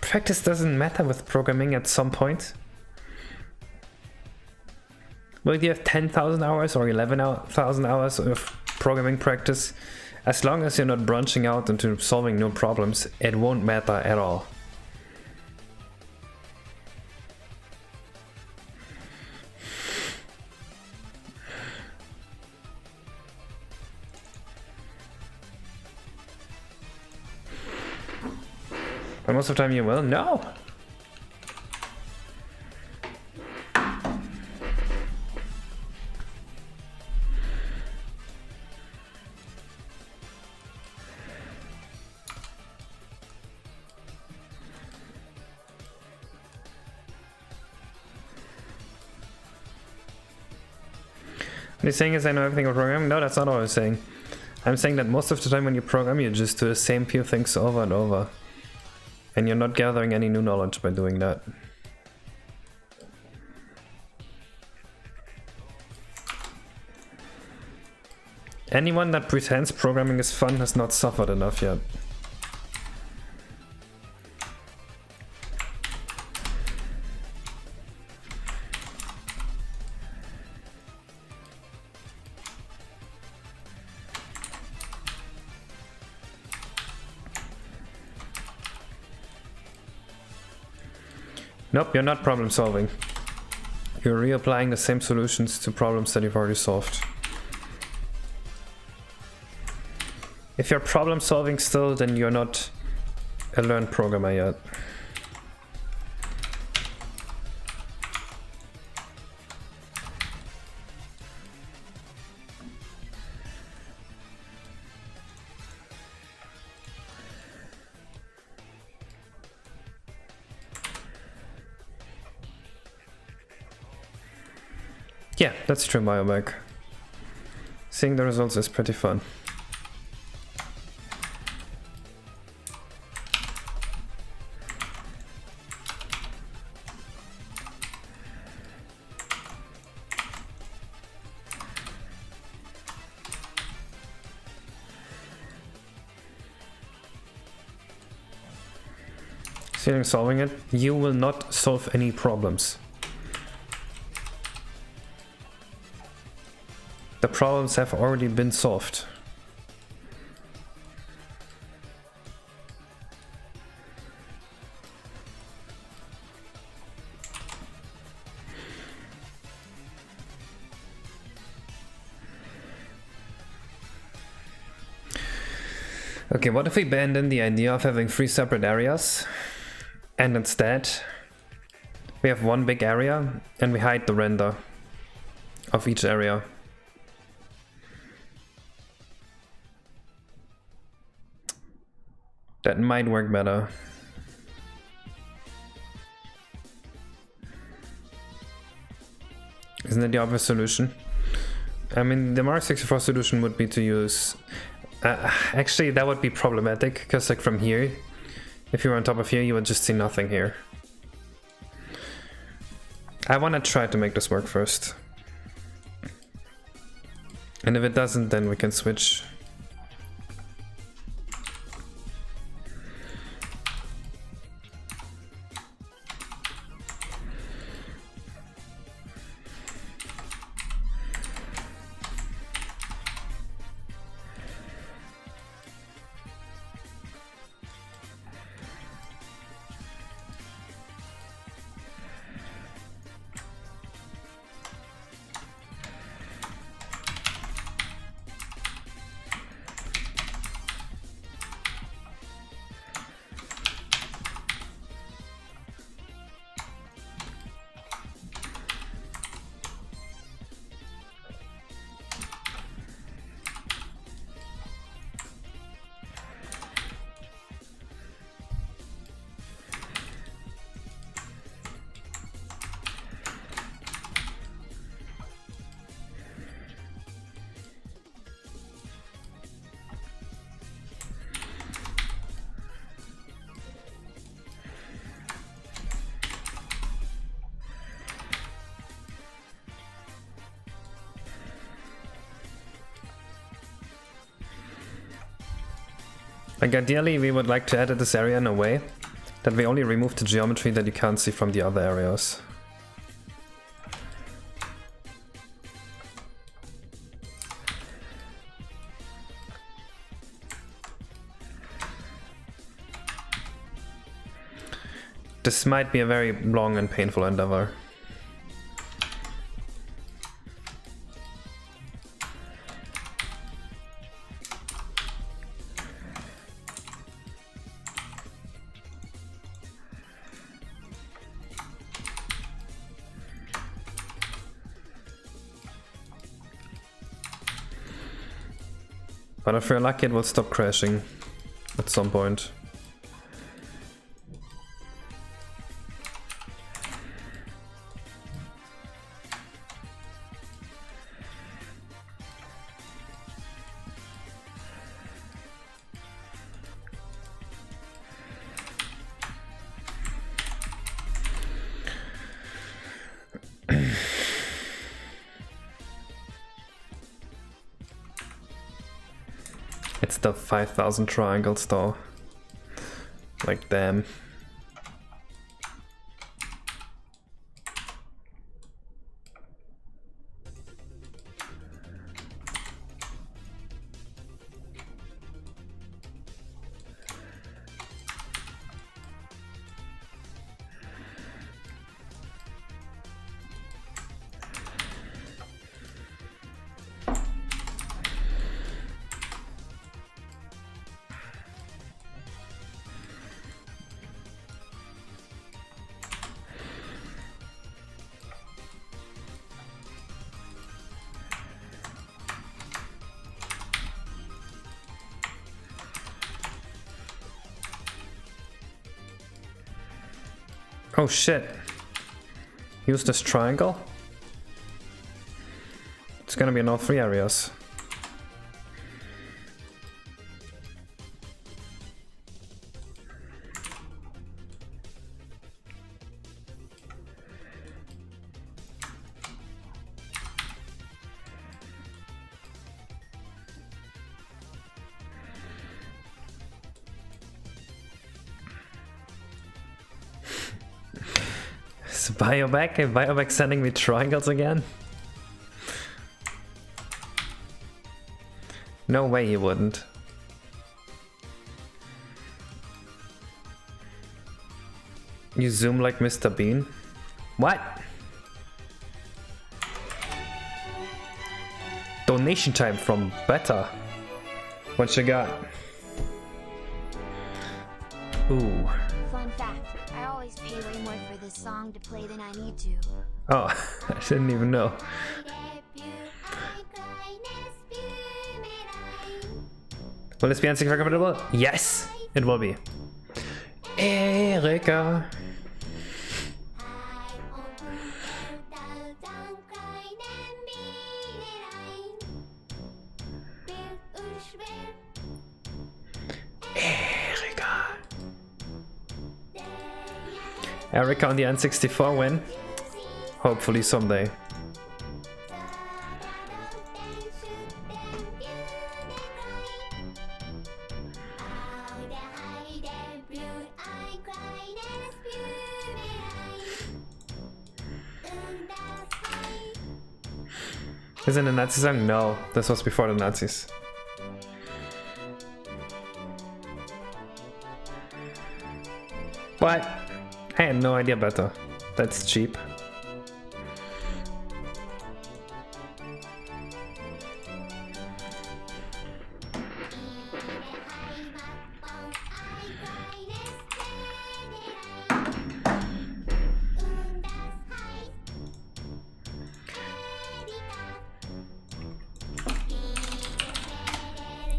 Practice doesn't matter with programming at some point. Well, if you have 10,000 hours or 11,000 hours of programming practice, as long as you're not branching out into solving new problems, it won't matter at all. But most of the time you will? No! What you're saying is I know everything about programming? No, that's not what I was saying. I'm saying that most of the time when you program, you just do the same few things over and over. And you're not gathering any new knowledge by doing that. Anyone that pretends programming is fun has not suffered enough yet. Nope, you're not problem solving. You're reapplying the same solutions to problems that you've already solved. If you're problem solving still, then you're not a learned programmer yet. Yeah, that's true, Biomag. Seeing the results is pretty fun. feeling solving it. You will not solve any problems. The problems have already been solved. Okay, what if we abandon the idea of having 3 separate areas and instead we have one big area and we hide the render of each area? That might work better. Isn't that the obvious solution? I mean, the Mario 64 solution would be to use... actually, that would be problematic, because like from here, if you were on top of here, you would just see nothing here. I want to try to make this work first. And if it doesn't, then we can switch. Like ideally we would like to edit this area in a way that we only remove the geometry that you can't see from the other areas. This might be a very long and painful endeavor. But if we're lucky, it will stop crashing at some point. It's the 5,000 triangles though. Like damn. Oh shit. Use this triangle? It's gonna be in all 3 areas. Is Bioback? Hey, Bioback sending me triangles again? No way he wouldn't. You zoom like Mr. Bean? What? Donation time from Beta. What you got? Ooh. Fun fact, I always pay way more for this song to play than I need to. Oh, I didn't even know. Will this be N64 compatible? Yes, it will be. Erika. Erika on the N64 win. Hopefully someday. Isn't a Nazi song? No, this was before the Nazis. What? I had no idea better. That's cheap.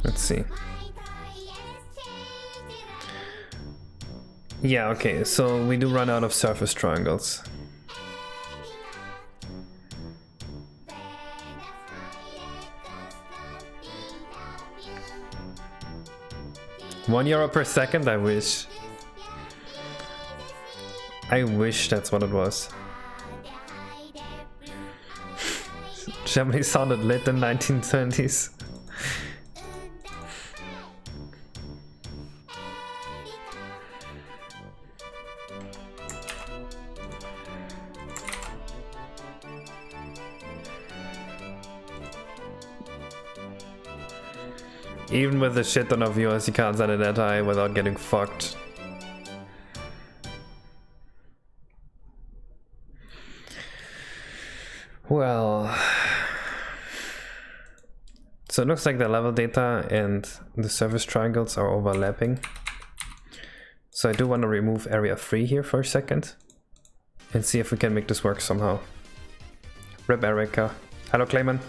Let's see. Yeah, okay, so we do run out of surface triangles. €1 per second, I wish. I wish that's what it was. Germany sounded lit in 1920s. Even with a shit ton of viewers, you can't set it that high without getting fucked. Well... So it looks like the level data and the surface triangles are overlapping. So I do want to remove area 3 here for a second. And see if we can make this work somehow. Rip Erika. Hello Clayman.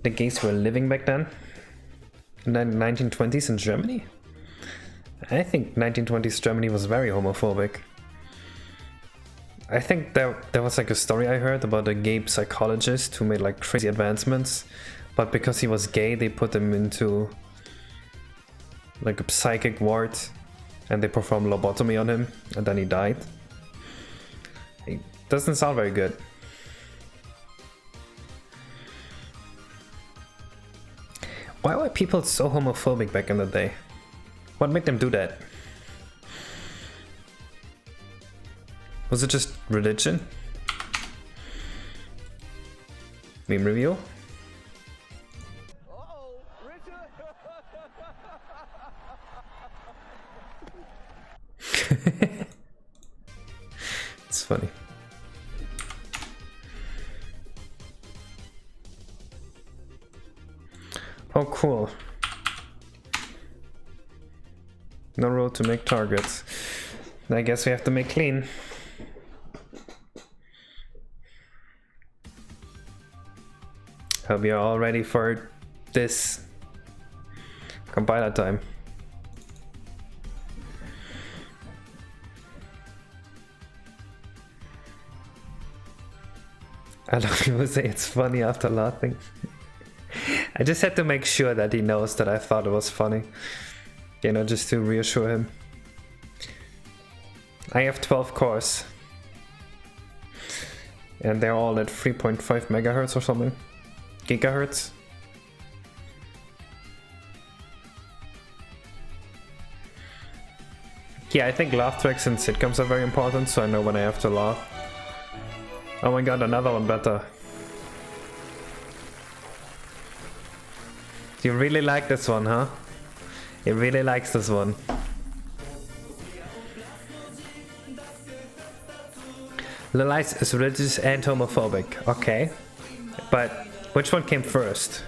The gays were living back then? In the 1920s in Germany? I think 1920s Germany was very homophobic. I think there was like a story I heard about a gay psychologist who made like crazy advancements, but because he was gay they put him into like a psychic ward and they performed lobotomy on him and then he died. It doesn't sound very good. Why were people so homophobic back in the day? What made them do that? Was it just religion? Meme review? It's funny. Oh, cool. No road to make targets. I guess we have to make clean. Hope you're all ready for this compiler time. I love people say it's funny after laughing. I just had to make sure that he knows that I thought it was funny. You know, just to reassure him. I have 12 cores. And they're all at 3.5 megahertz or something. Gigahertz. Yeah, I think laugh tracks in sitcoms are very important, so I know when I have to laugh. Oh my god, another one better. You really like this one, huh? He really likes this one. Lil Ice is religious and homophobic. Okay. But which one came first?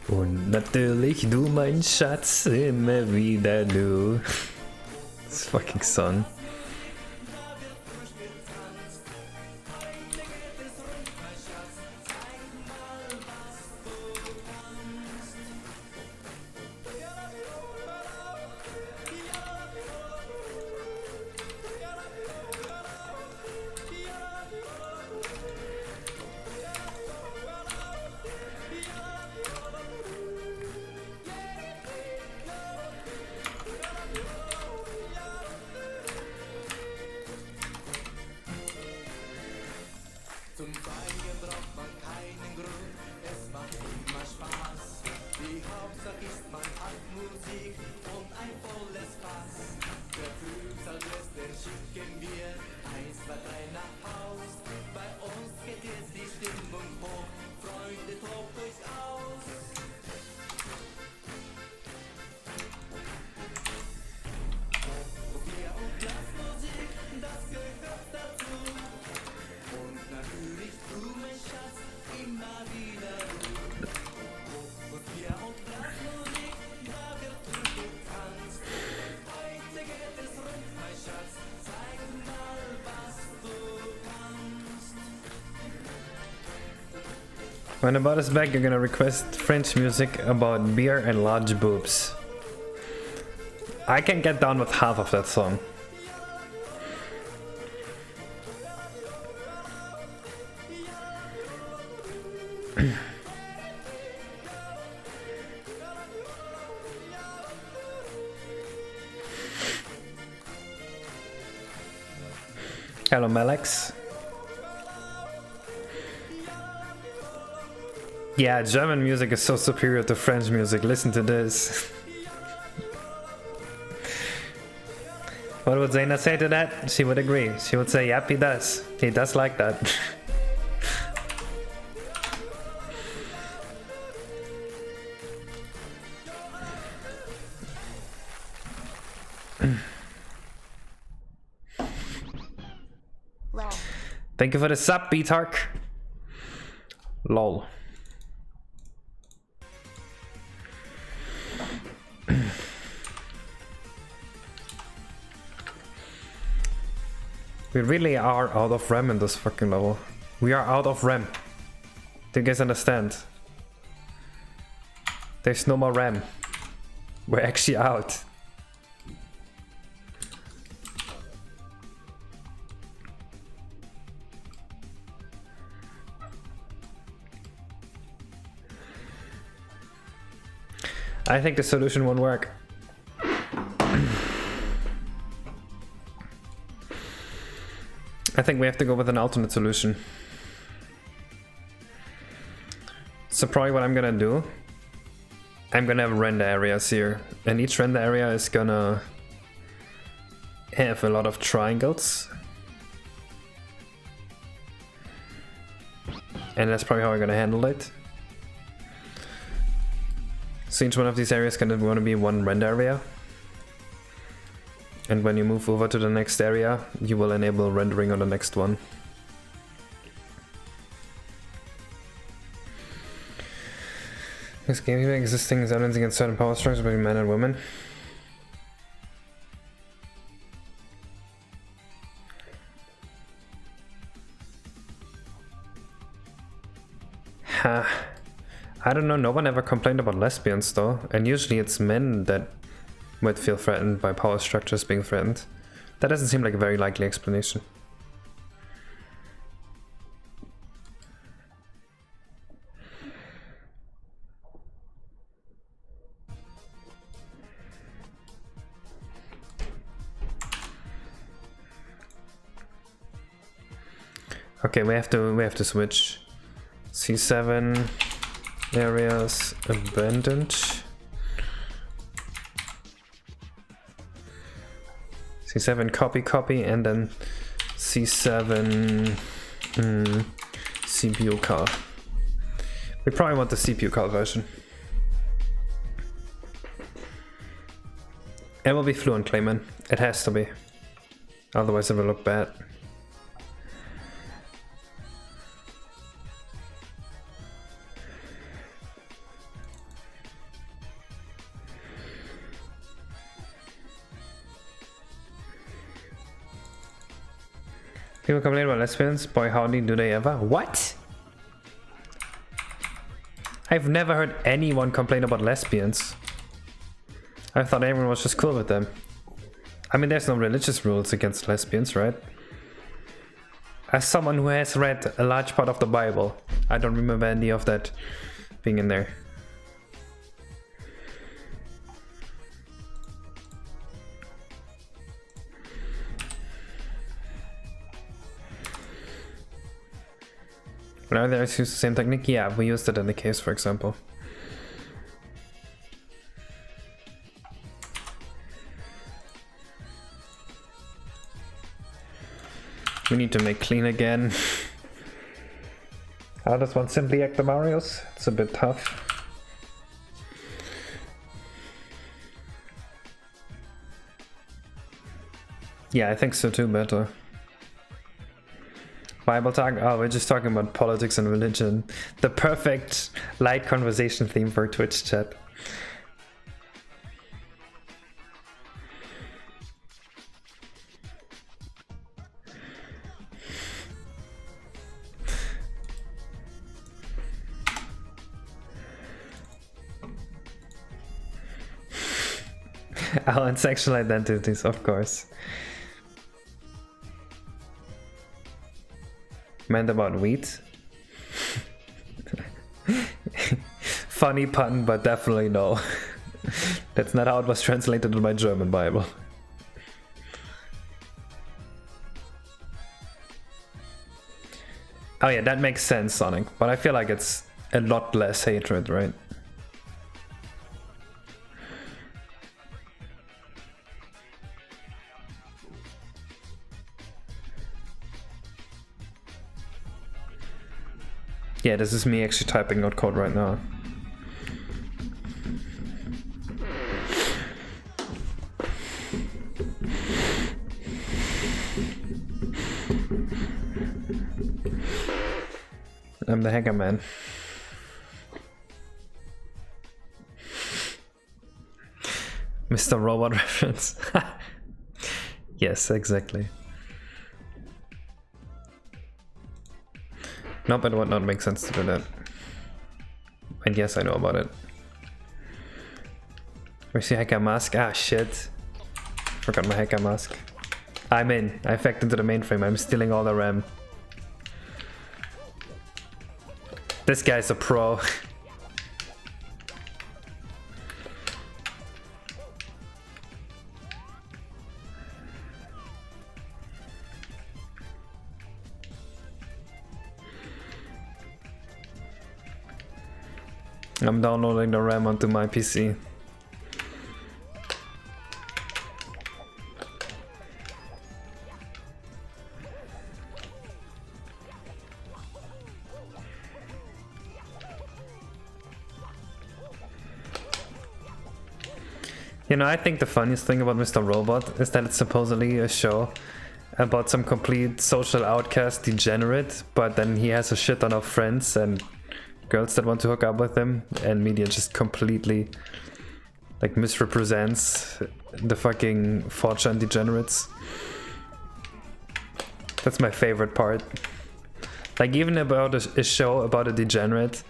Und natürlich du, mein Schatz, immer wieder du. This fucking song. When about is back, you're gonna request French music about beer and large boobs. I can get down with half of that song. Hello, Malex. Yeah, German music is so superior to French music. Listen to this. What would Zaina say to that? She would agree. She would say, yep, he does. He does like that. Lol. Thank you for the sub, Beatark. Lol. We really are out of RAM in this fucking level. We are out of RAM. Do you guys understand? There's no more RAM. We're actually out. I think the solution won't work. I think we have to go with an alternate solution. So probably what I'm gonna do, I'm gonna have render areas here, and each render area is gonna have a lot of triangles. And that's probably how I'm gonna handle it. So each one of these areas is gonna be one render area. And when you move over to the next area, you will enable rendering on the next one. This game existing is evidence against certain power structures between men and women. I don't know, no one ever complained about lesbians though, and usually it's men that might feel threatened by power structures being threatened. That doesn't seem like a very likely explanation. Okay, we have to switch. C7 areas abandoned. C7 copy, and then C7 CPU car. We probably want the CPU car version. It will be fluent claimant. It has to be. Otherwise it will look bad. People complain about lesbians? Boy howdy, do they ever? What? I've never heard anyone complain about lesbians. I thought everyone was just cool with them. I mean, there's no religious rules against lesbians, right? As someone who has read a large part of the Bible, I don't remember any of that being in there. When others use the same technique? Yeah, we used it in the case, for example. We need to make clean again. How does one simply act the Marios? It's a bit tough. Yeah, I think so too, better. Bible talk? Oh, we're just talking about politics and religion. The perfect light conversation theme for Twitch chat. Oh, and sexual identities, of course. Meant about wheat? Funny pun, but definitely no. That's not how it was translated in my German Bible. Oh yeah, that makes sense, Sonic, but I feel like it's a lot less hatred, right? Yeah, this is me actually typing out code right now. I'm the hacker man. Mr. Robot reference. Yes, exactly. Nope, it would not make sense to do that. And yes, I know about it. Where's the hacker mask? Ah, shit. Forgot my hacker mask. I'm in. I hacked into the mainframe. I'm stealing all the RAM. This guy's a pro. I'm downloading the RAM onto my PC. You know, I think the funniest thing about Mr. Robot is that it's supposedly a show about some complete social outcast degenerate, but then he has a shit ton of friends and girls that want to hook up with him, and media just completely like misrepresents the fucking 4chan degenerates. That's my favorite part. Like even about a show about a degenerate,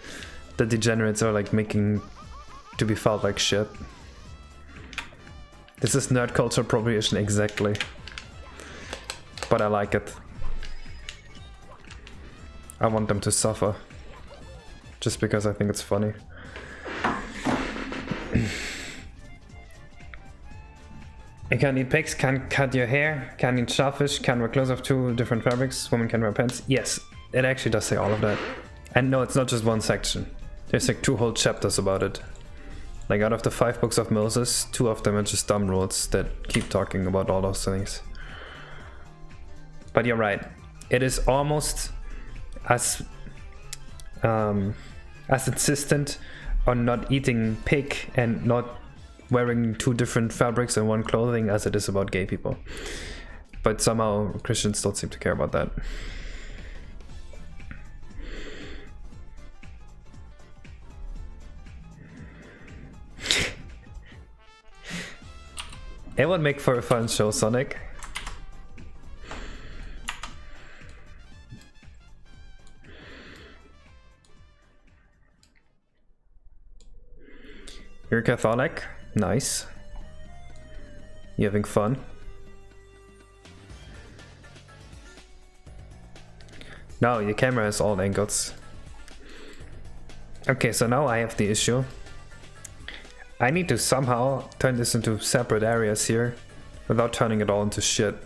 the degenerates are like making to be felt like shit. This is nerd culture appropriation exactly. But I like it. I want them to suffer. Just because I think it's funny. You can eat pigs, can cut your hair, can eat shellfish, can wear clothes of 2 different fabrics, women can wear pants. Yes, it actually does say all of that. And no, it's not just one section. There's like 2 whole chapters about it. Like out of the 5 books of Moses, 2 of them are just dumb rules that keep talking about all those things. But you're right. It is almost as insistent on not eating pig and not wearing 2 different fabrics and 1 clothing as it is about gay people. But somehow Christians don't seem to care about that. It would make for a fun show, Sonic. You're Catholic? Nice. You having fun? No, your camera has all angles. Okay, so now I have the issue. I need to somehow turn this into separate areas here without turning it all into shit.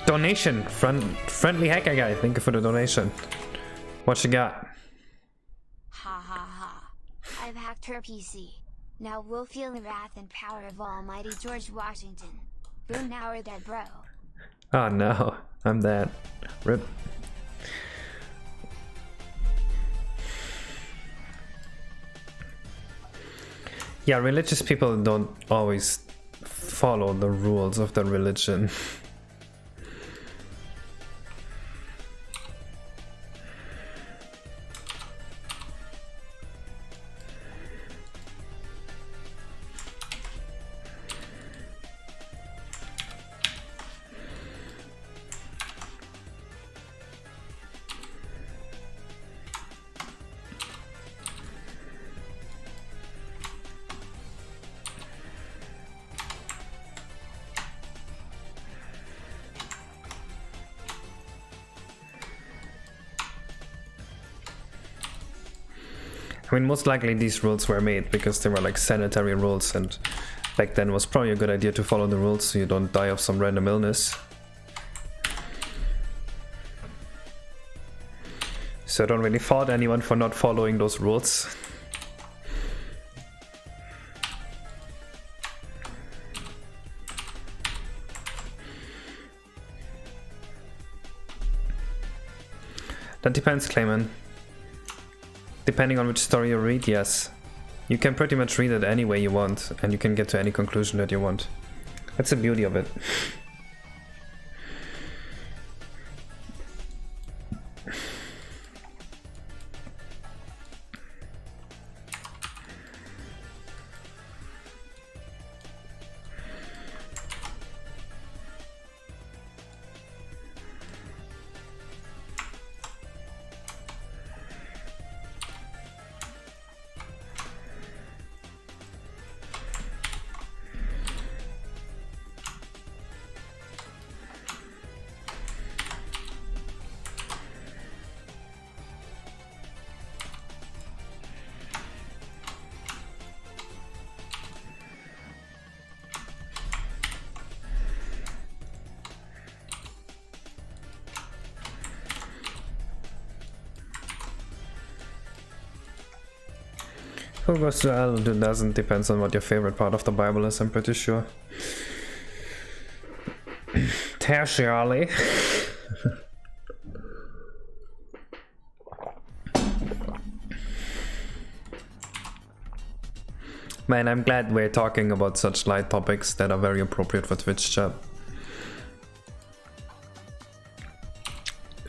Donation, friendly hacker guy, thank you for the donation. What you got? Ha ha ha. I've hacked her PC. Now we'll feel the wrath and power of Almighty George Washington. Boom, now we're dead, bro. Oh no, I'm dead. Rip. Yeah, religious people don't always follow the rules of the religion. I mean, most likely these rules were made because they were like sanitary rules, and back then it was probably a good idea to follow the rules so you don't die of some random illness. So I don't really fault anyone for not following those rules. That depends, Clayman. Depending on which story you read, yes. You can pretty much read it any way you want, and you can get to any conclusion that you want. That's the beauty of it. Who goes to hell, who doesn't, depends on what your favorite part of the Bible is, I'm pretty sure. Tertiarily. Man, I'm glad we're talking about such light topics that are very appropriate for Twitch chat.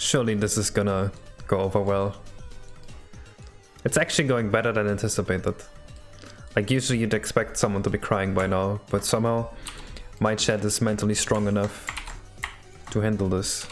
Surely this is gonna go over well. It's actually going better than anticipated. Like usually you'd expect someone to be crying by now, but somehow my chat is mentally strong enough to handle this.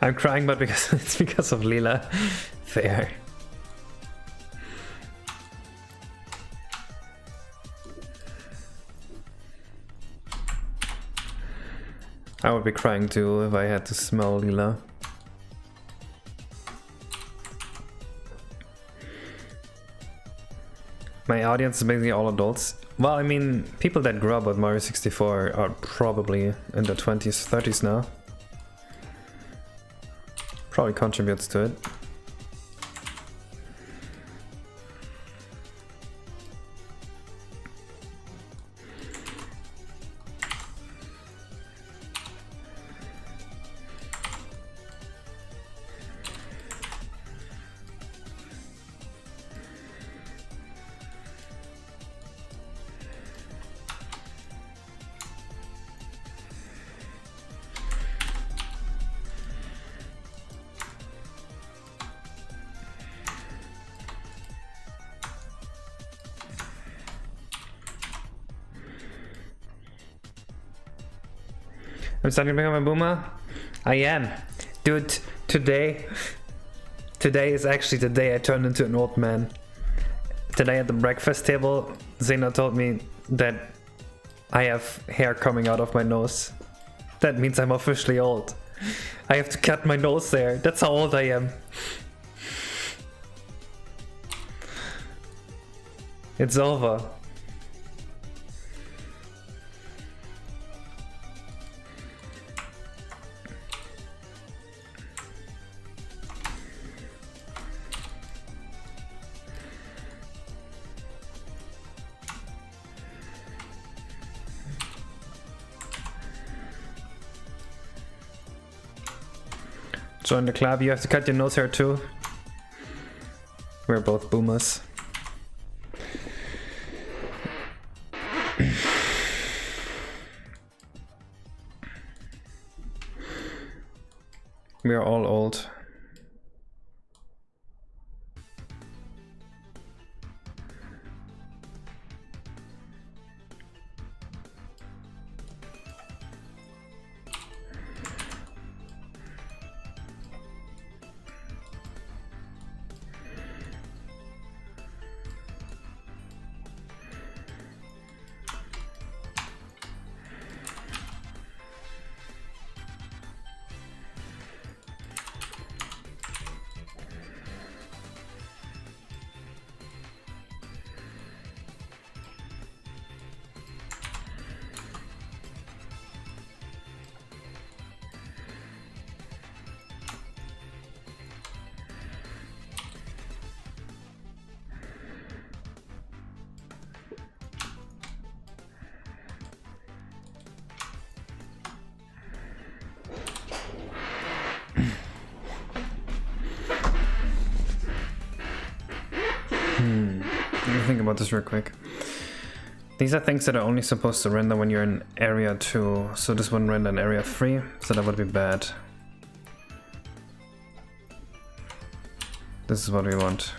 I'm crying, but because it's because of Lila. Fair. I would be crying too if I had to smell Lila. My audience is basically all adults. Well, I mean, people that grew up with Mario 64 are probably in their 20s, 30s now. Probably contributes to it. I'm starting to become a boomer? I am. Dude, today is actually the day I turned into an old man. Today at the breakfast table, Zena told me that I have hair coming out of my nose. That means I'm officially old. I have to cut my nose there. That's how old I am. It's over. Join the club, you have to cut your nose hair too. We're both boomers. We are all old. Let me think about this real quick. These are things that are only supposed to render when you're in area 2, so this wouldn't render in area 3, so that would be bad. This is what we want.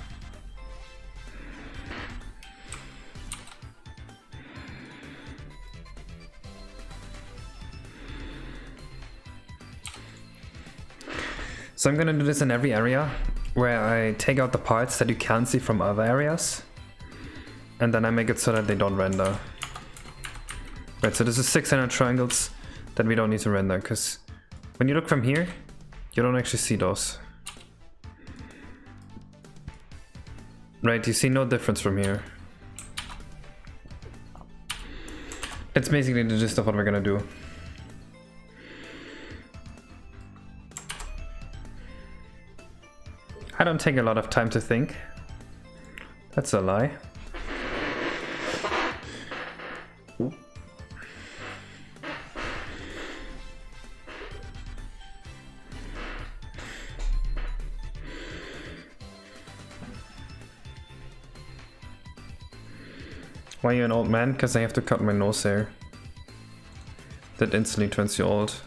So I'm gonna do this in every area, where I take out the parts that you can't see from other areas, and then I make it so that they don't render. Right, so this is 600 triangles that we don't need to render, because when you look from here, you don't actually see those. Right, you see no difference from here. That's basically the gist of what we're gonna do. I don't take a lot of time to think. That's a lie. Why are you an old man? Because I have to cut my nose hair. That instantly turns you old.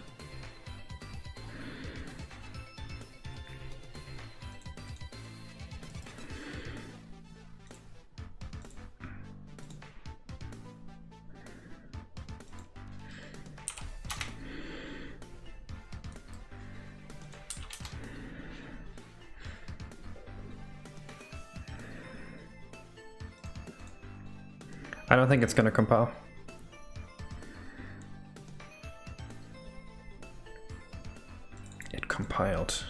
I don't think it's gonna compile. It compiled.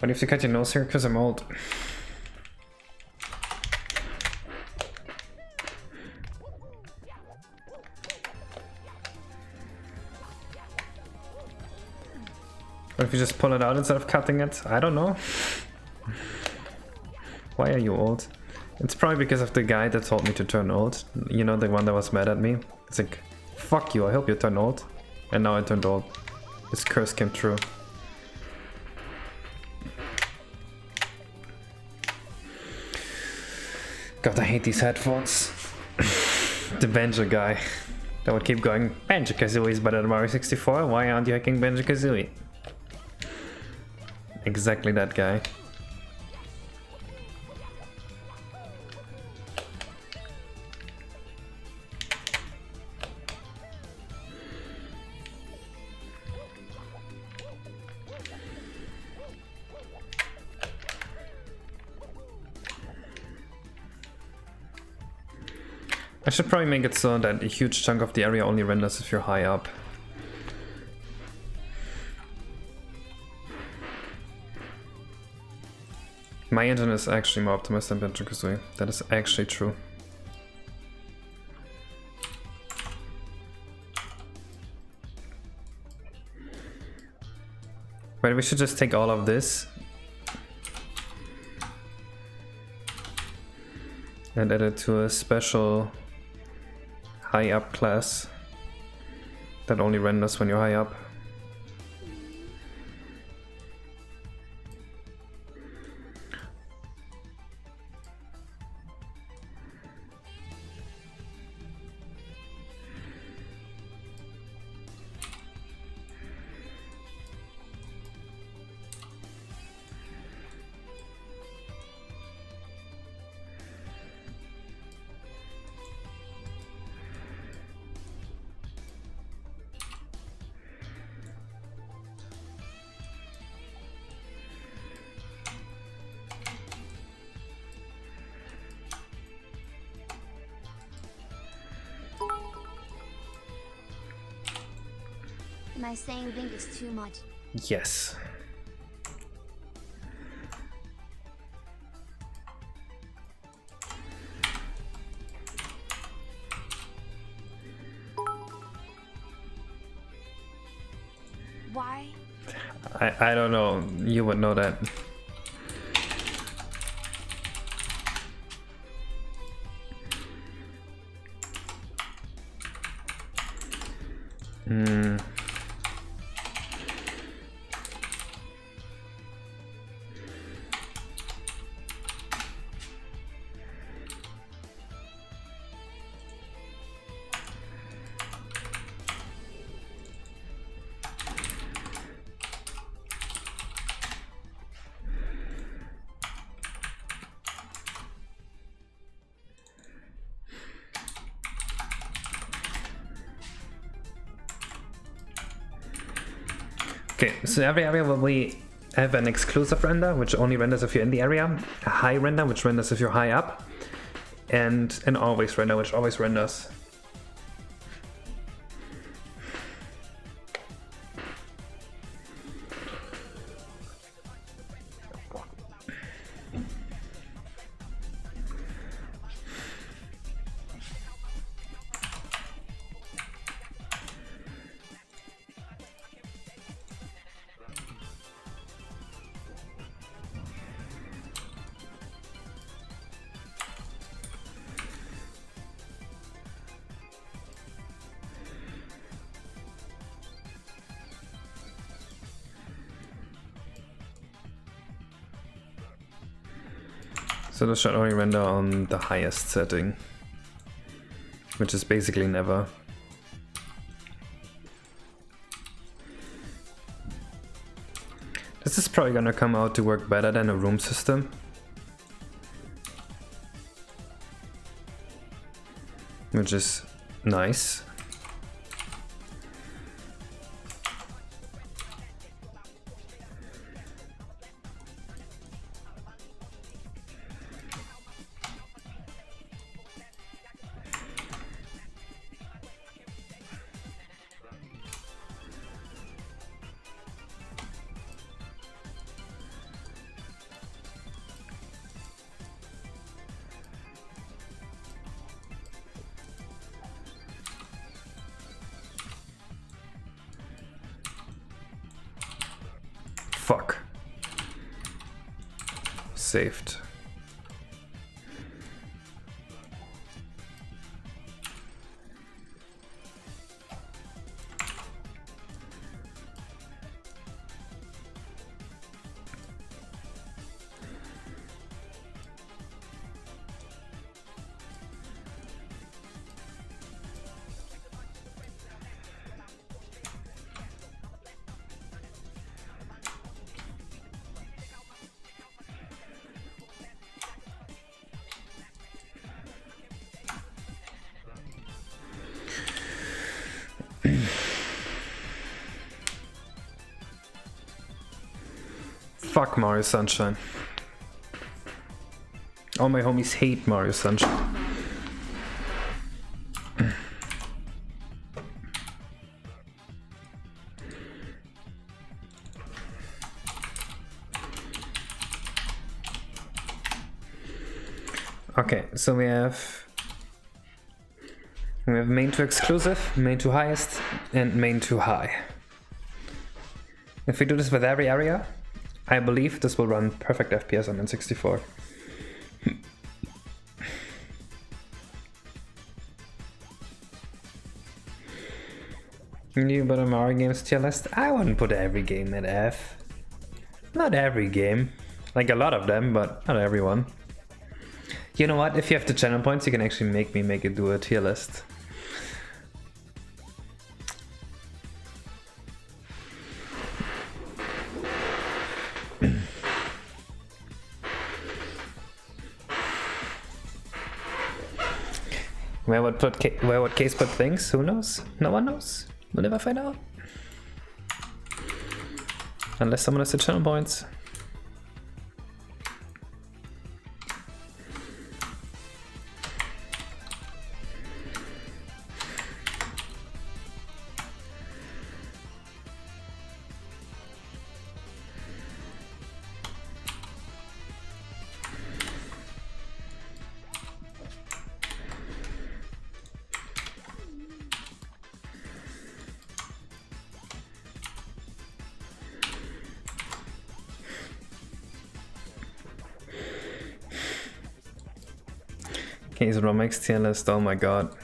But you have to cut your nose here because I'm old. What if you just pull it out instead of cutting it? I don't know. Why are you old? It's probably because of the guy that told me to turn old. You know, the one that was mad at me? It's like, fuck you, I hope you turn old. And now I turned old. This curse came true. God, I hate these headphones. The Banjo guy. That would keep going, Banjo-Kazooie is better than Mario 64, why aren't you hacking Banjo-Kazooie? Exactly that guy. I should probably make it so that a huge chunk of the area only renders if you're high up. My engine is actually more optimized than Banjo-Kazooie. That is actually true. But we should just take all of this and add it to a special high up class that only renders when you're high up. Am I saying think is too much? Yes. Why? I don't know. You would know that. Okay, so every area will we have an exclusive render, which only renders if you're in the area, a high render, which renders if you're high up, and an always render, which always renders. So this should only render on the highest setting. which is basically never. This is probably gonna come out to work better than a room system. Which is nice. Fuck. Saved. Fuck Mario Sunshine. All my homies hate Mario Sunshine. Okay, so we have main to exclusive, main to highest, and main to high. If we do this with every area, I believe this will run perfect FPS on N64. You put a Mario games tier list? I wouldn't put every game at F. Not every game. Like a lot of them, but not everyone. You know what? If you have the channel points, you can actually make me do a tier list. Where would case put things? Who knows? No one knows. We'll never find out. Unless someone has the channel points. Case Romix tier list, oh my god.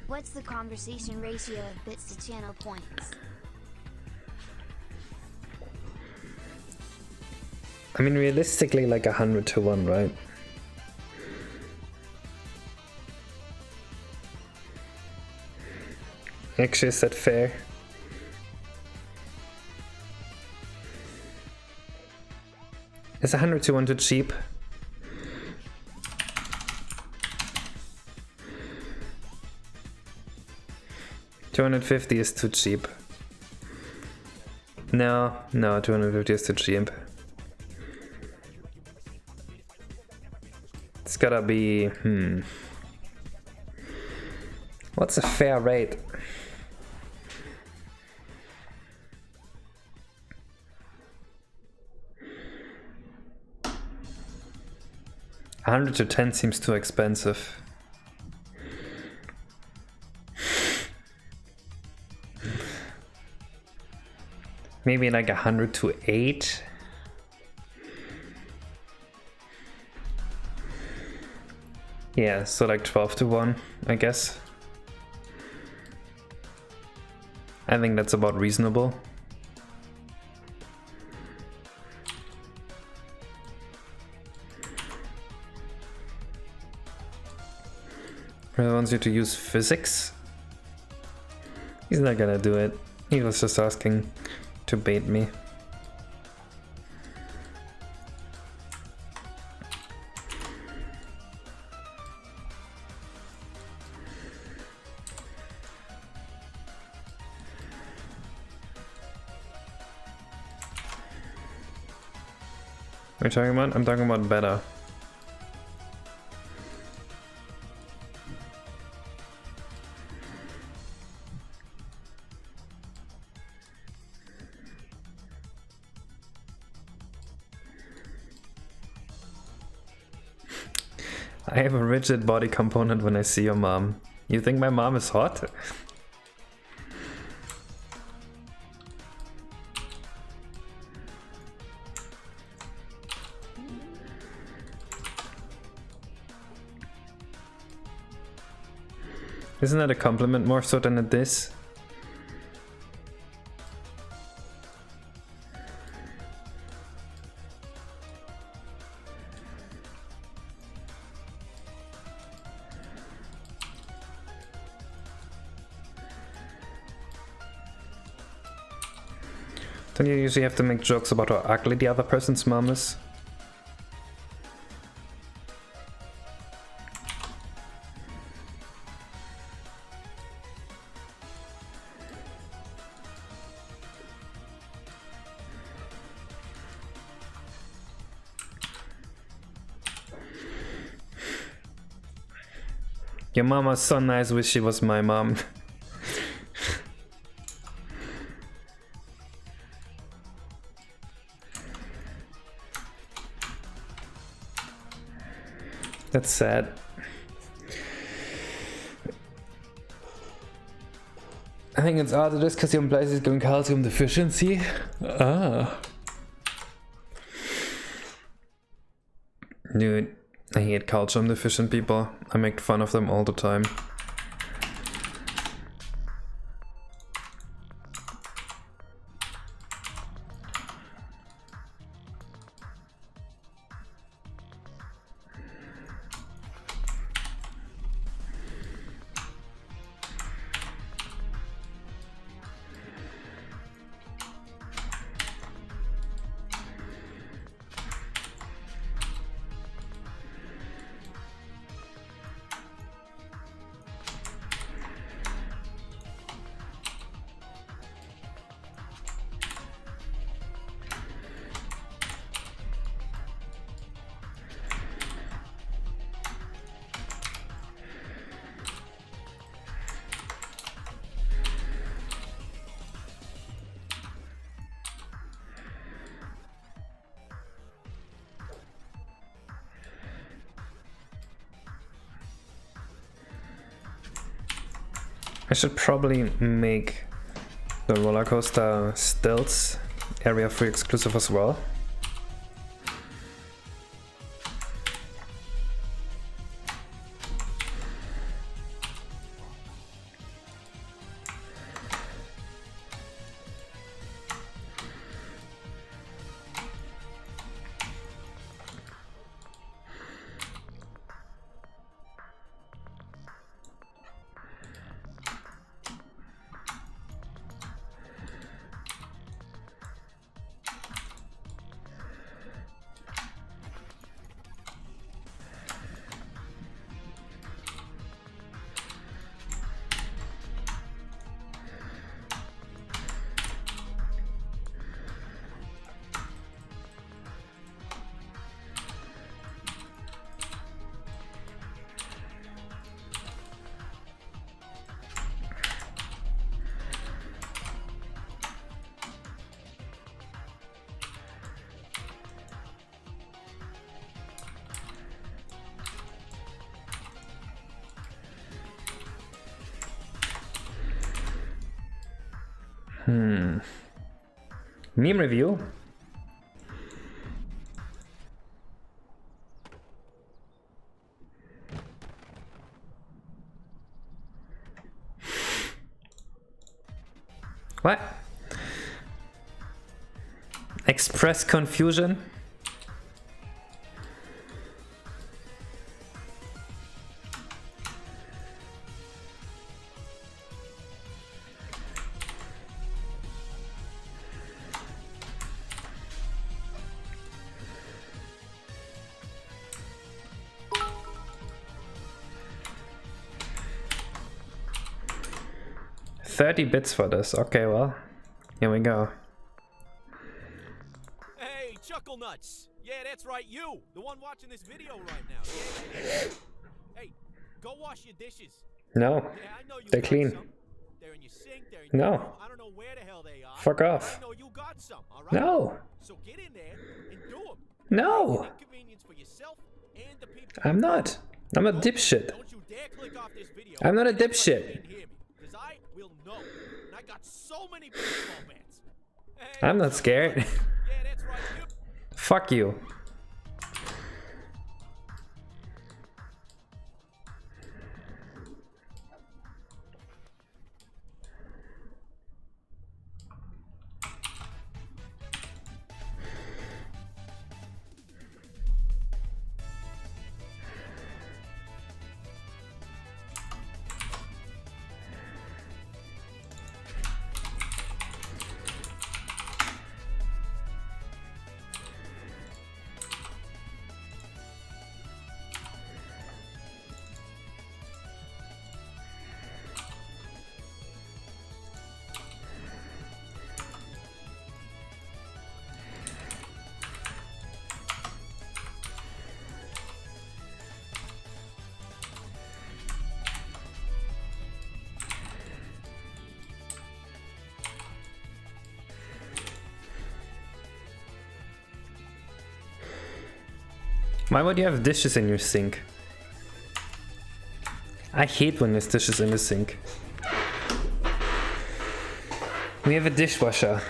What's the conversation ratio of bits to channel points? I mean, realistically, like 100 to 1, right? Actually, is that fair? Is 100 to 1 too cheap? $250 is too cheap. No, $250 is too cheap. It's gotta be, what's a fair rate? $100 to $10 seems too expensive. Maybe like 100 to 8. Yeah, so like 12 to 1, I guess. I think that's about reasonable. He wants you to use physics. He's not gonna do it. He was just asking to bait me. What are you talking about? I'm talking about better. I have a rigid body component when I see your mom. You think my mom is hot? Isn't that a compliment more so than a diss? Don't you usually have to make jokes about how ugly the other person's mom is? Your mama's so nice, wish she was my mom. That's sad. I think it's odd just because your implies he's going calcium deficiency. Ah. Dude, I hate calcium deficient people. I make fun of them all the time. I should probably make the roller coaster stilts area free exclusive as well. Meme review? What? Express confusion? $30 for this. Okay, well, here we go. Hey, Chuckle Nuts! Yeah, that's right, you! The one watching this video right now. Yeah. Hey, go wash your dishes. No, Yeah, I know you they're got clean. some. They're in your sink, they're in your No. room. I don't know where the hell they are. Fuck off. I know you got some, alright? No, So get in there and do them. no, Inconvenience for yourself and the people. I'm not. I'm a dipshit. Don't you dare click off this video. I'm not a and act like you dipshit. didn't hear me, 'cause I will know. And I got so many baseball bats. Hey, I'm not Chuckle scared. Nuts. Yeah, that's right, you. Fuck you. Why would you have dishes in your sink? I hate when there's dishes in the sink. We have a dishwasher.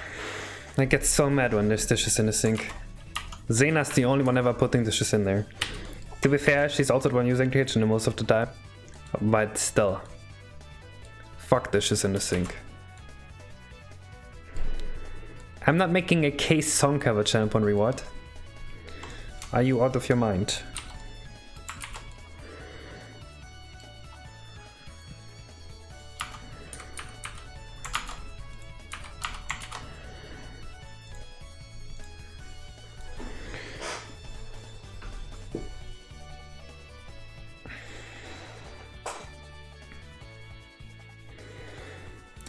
I get so mad when there's dishes in the sink. Zena's the only one ever putting dishes in there. To be fair, she's also the one using the kitchen most of the time. But still. Fuck dishes in the sink. I'm not making a case song cover channel upon reward. Are you out of your mind?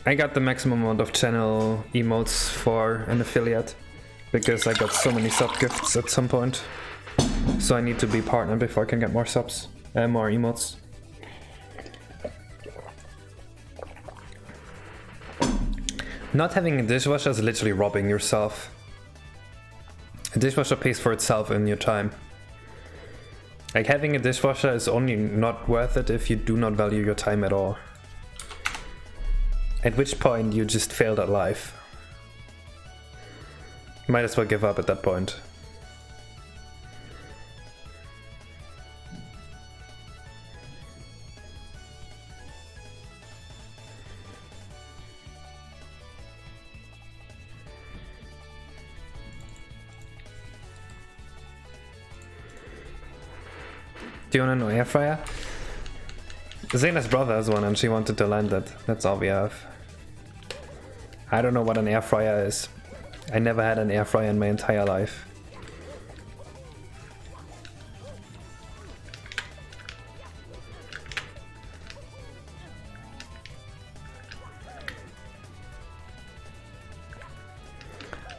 I got the maximum amount of channel emotes for an affiliate because I got so many sub gifts at some point. So I need to be partnered before I can get more subs, more emotes. Not having a dishwasher is literally robbing yourself. A dishwasher pays for itself in your time. Like having a dishwasher is only not worth it if you do not value your time at all. At which point you just failed at life. Might as well give up at that point. Do you wanna know air fryer? Zena's brother has one and she wanted to land it. That's all we have. I don't know what an air fryer is. I never had an air fryer in my entire life.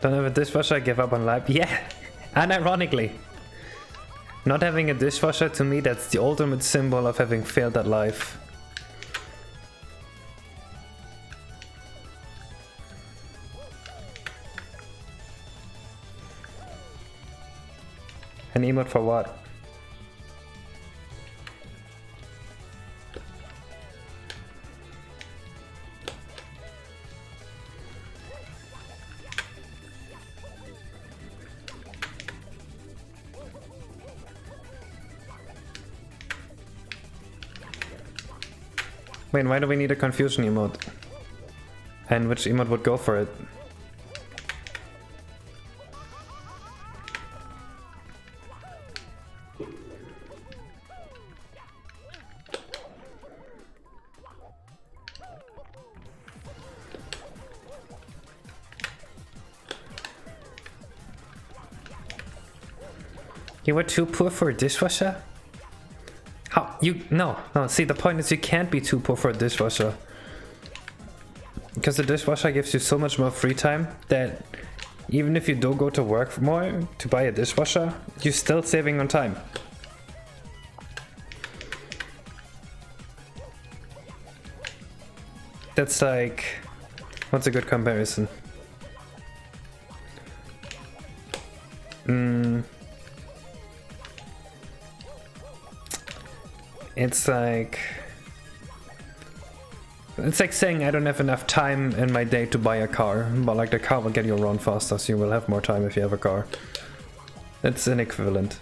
Don't have a dishwasher, give up on life. Yeah, unironically. Not having a dishwasher, to me, that's the ultimate symbol of having failed at life. An emote for what? Wait, why do we need a confusion emote? And which emote would go for it? You were too poor for a dishwasher? How? No, see, the point is you can't be too poor for a dishwasher. Because the dishwasher gives you so much more free time that even if you don't go to work more to buy a dishwasher, you're still saving on time. That's like... what's a good comparison? It's like saying I don't have enough time in my day to buy a car, but like the car will get you around faster, so you will have more time if you have a car. It's an equivalent.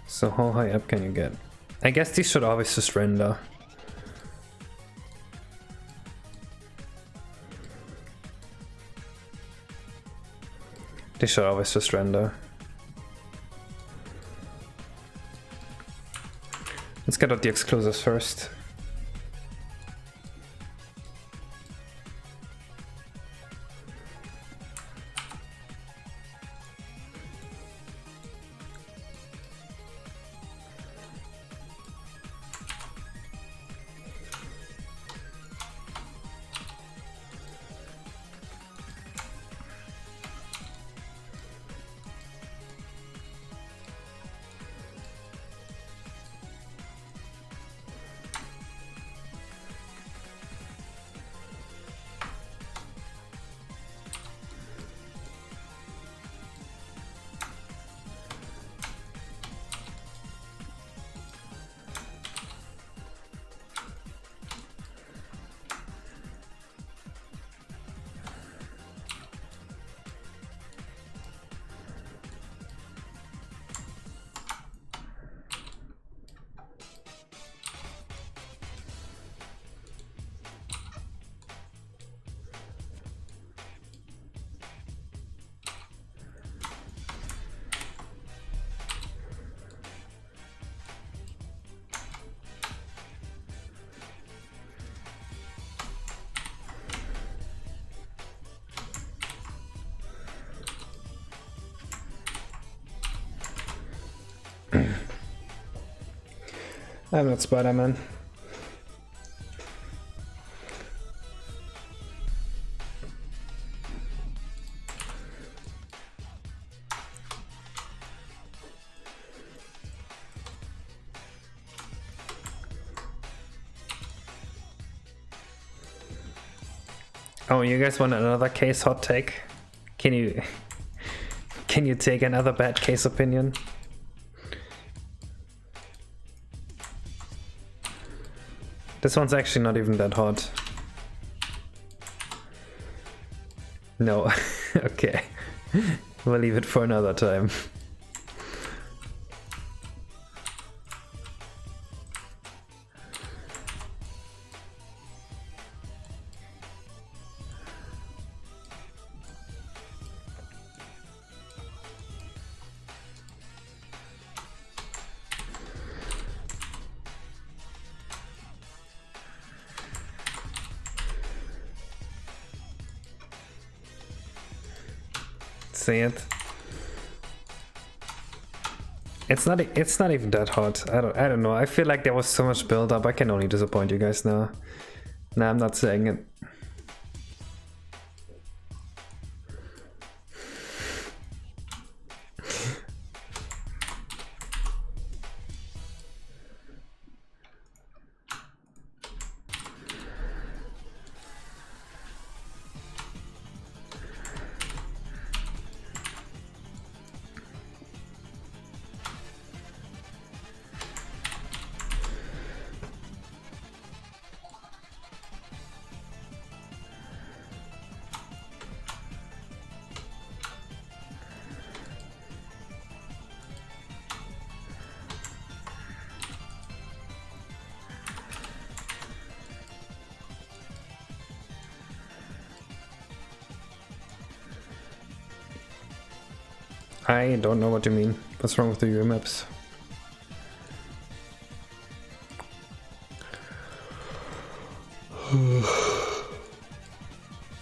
So how high up can you get? I guess these should always just render. They should always just render. Let's get out the exclusives first. I'm not Spider-Man. Oh, you guys want another case hot take? Can you take another bad case opinion? This one's actually not even that hot. No. Okay. We'll leave it for another time. See it? It's not even that hot. I don't know. I feel like there was so much build up. I can only disappoint you guys now. Nah, I'm not saying it. I don't know what you mean. What's wrong with the UI maps?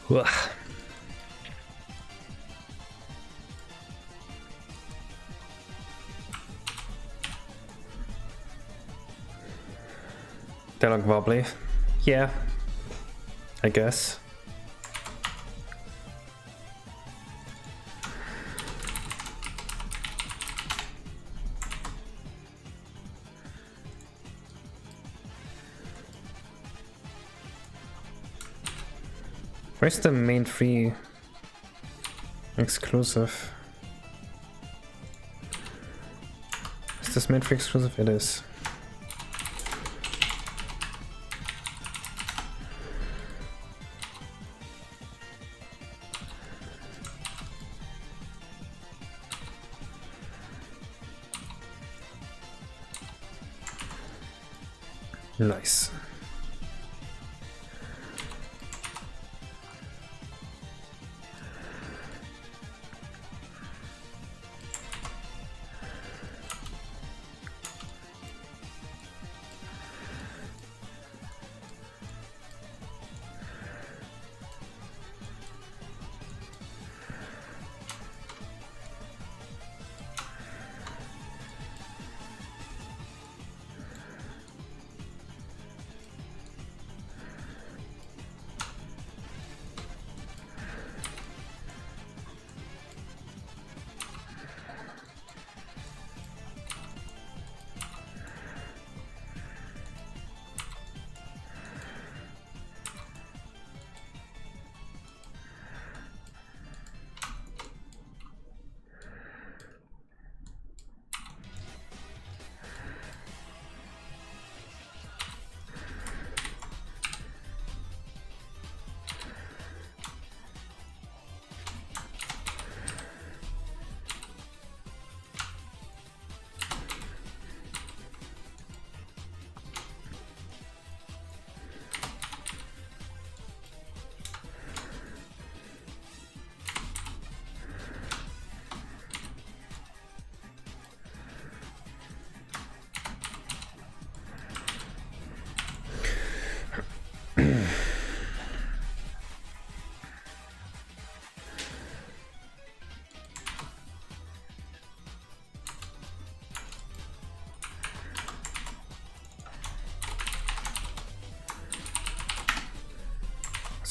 Ugh. They look wobbly. Yeah, I guess. Where's the main free exclusive? Is this main free exclusive? It is. Nice.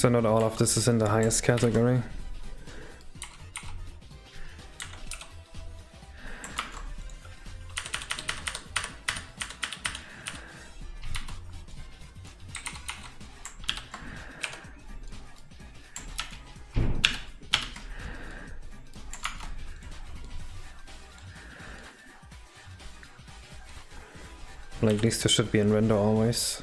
So not all of this is in the highest category. Like these two should be in render always.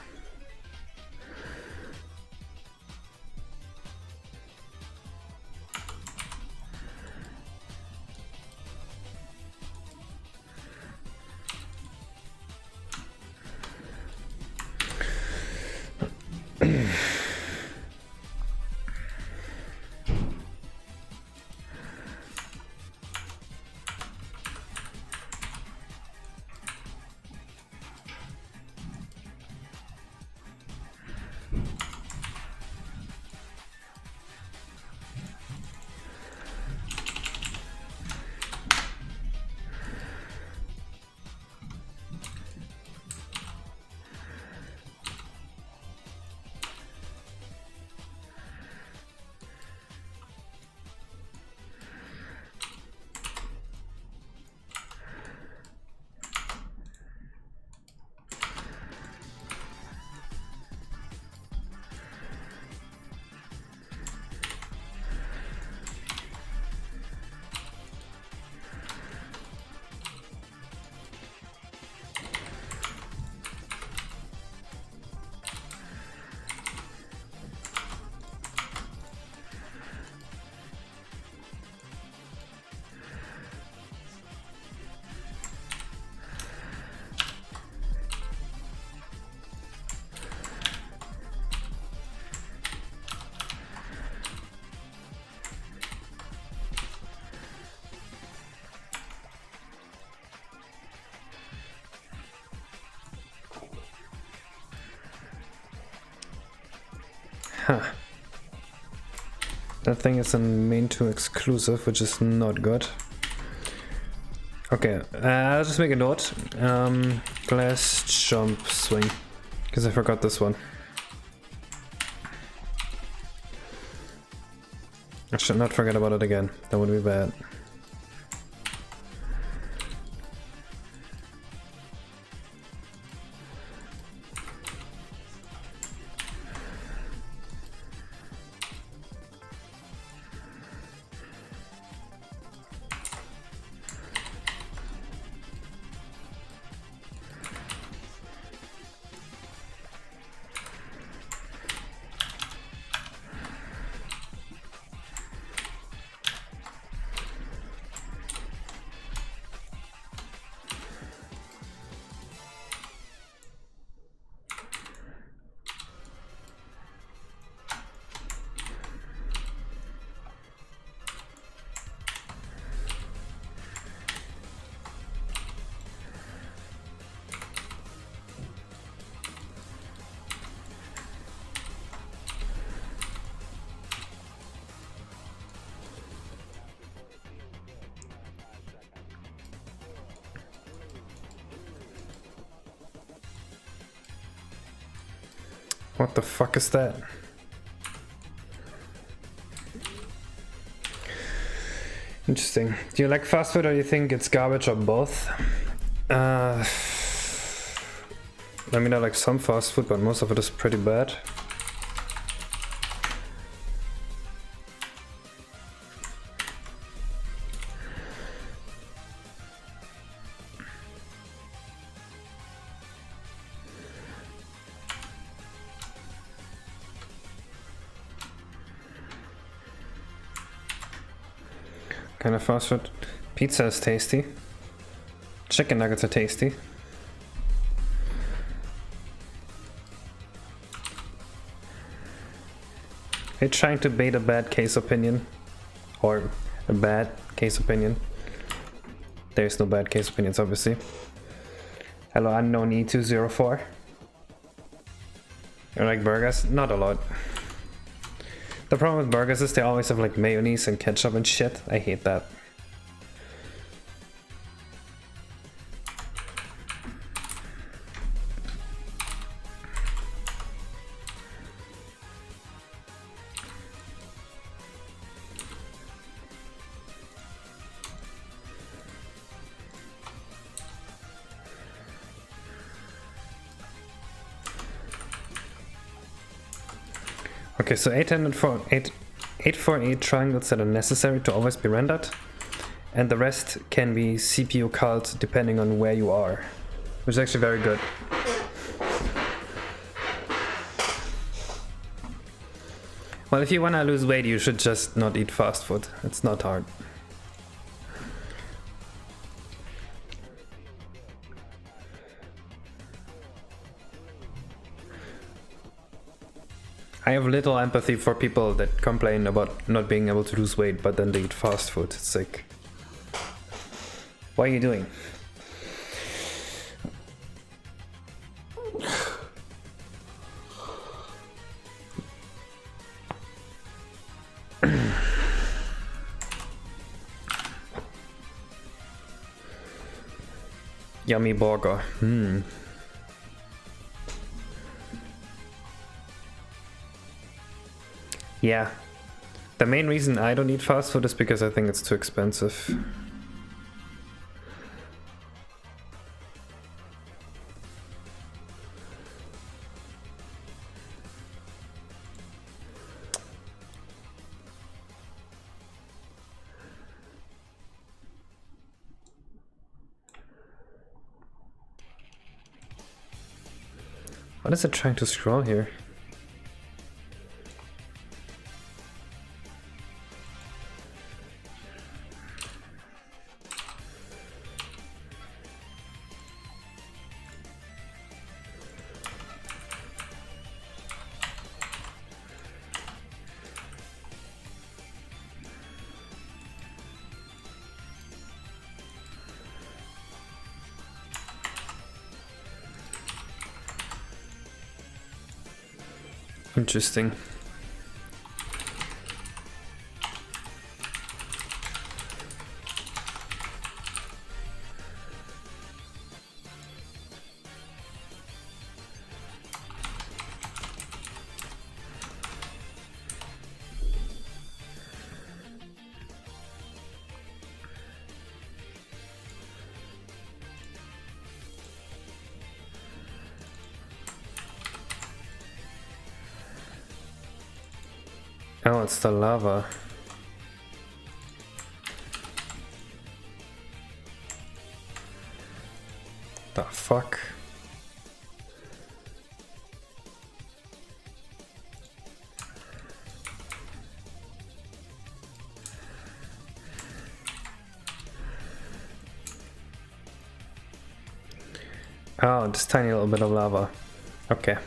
That thing is a main 2 exclusive, which is not good. Okay, I'll just make a note. Glass jump swing. Because I forgot this one. I should not forget about it again. That would be bad. What the fuck is that? Interesting. Do you like fast food or do you think it's garbage or both? I mean, I like some fast food, but most of it is pretty bad. Kind of fast food. Pizza is tasty. Chicken nuggets are tasty. Are you trying to bait a bad case opinion? Or a bad case opinion? There's no bad case opinions, obviously. Hello, unknown E204. You like burgers? Not a lot. The problem with burgers is they always have like mayonnaise and ketchup and shit. I hate that. Okay, so 848 triangles that are necessary to always be rendered, and the rest can be CPU culled depending on where you are, which is actually very good. Well, if you wanna lose weight, you should just not eat fast food. It's not hard. I have little empathy for people that complain about not being able to lose weight, but then they eat fast food. It's like, what are you doing? Yummy burger. Yeah, the main reason I don't eat fast food is because I think it's too expensive. What is it trying to scroll here? Interesting. Oh, it's the lava. The fuck? Oh, just tiny little bit of lava. Okay.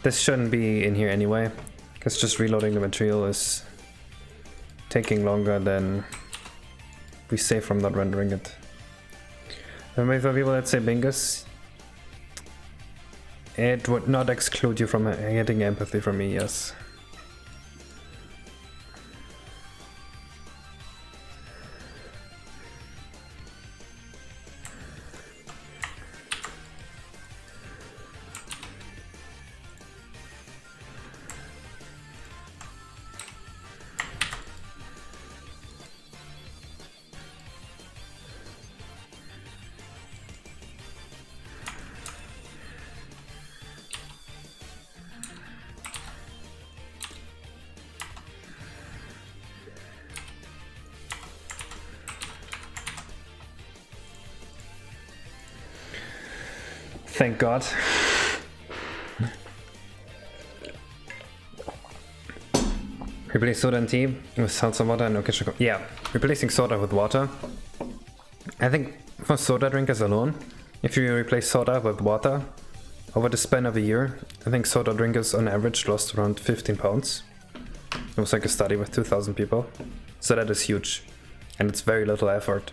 This shouldn't be in here anyway, because just reloading the material is taking longer than we save from not rendering it. And for people that say Bingus, it would not exclude you from getting empathy from me, yes. Thank God. Replace soda and tea with salsa water and no kitchen. Yeah, replacing soda with water. I think for soda drinkers alone, if you replace soda with water over the span of a year, I think soda drinkers on average lost around 15 pounds. It was like a study with 2,000 people. So that is huge. And it's very little effort.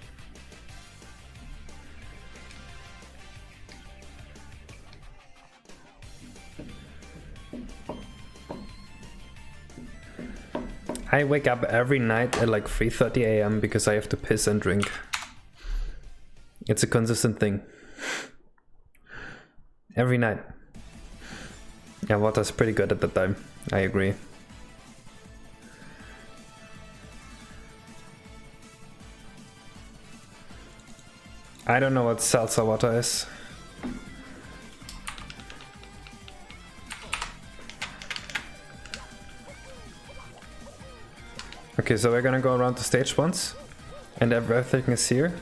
I wake up every night at like 3:30 AM because I have to piss and drink. It's a consistent thing. Every night. Yeah, water's pretty good at that time. I agree. I don't know what salsa water is. Okay, so we're gonna go around the stage once, and everything is here.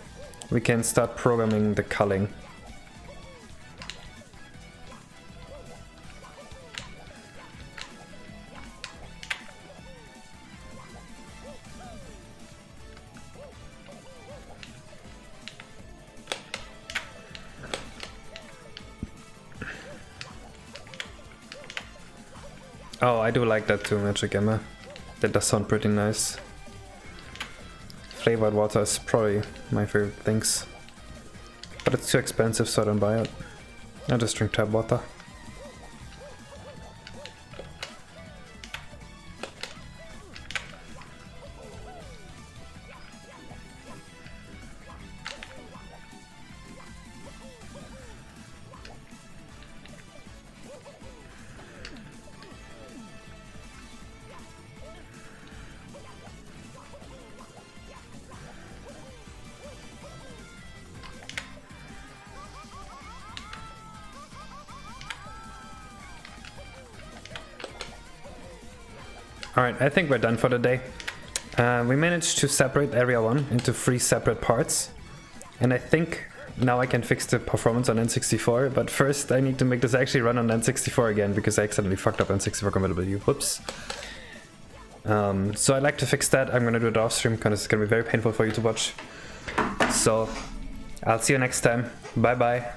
We can start programming the culling. Oh, I do like that too, Magic Emma. That does sound pretty nice. Flavored water is probably my favorite things. But it's too expensive, so I don't buy it. I just drink tap water. Alright, I think we're done for the day. We managed to separate area 1 into 3 separate parts. And I think now I can fix the performance on N64, but first I need to make this actually run on N64 again, because I accidentally fucked up N64 compatibility. Whoops. So I'd like to fix that. I'm gonna do it off stream because it's gonna be very painful for you to watch. So I'll see you next time. Bye bye.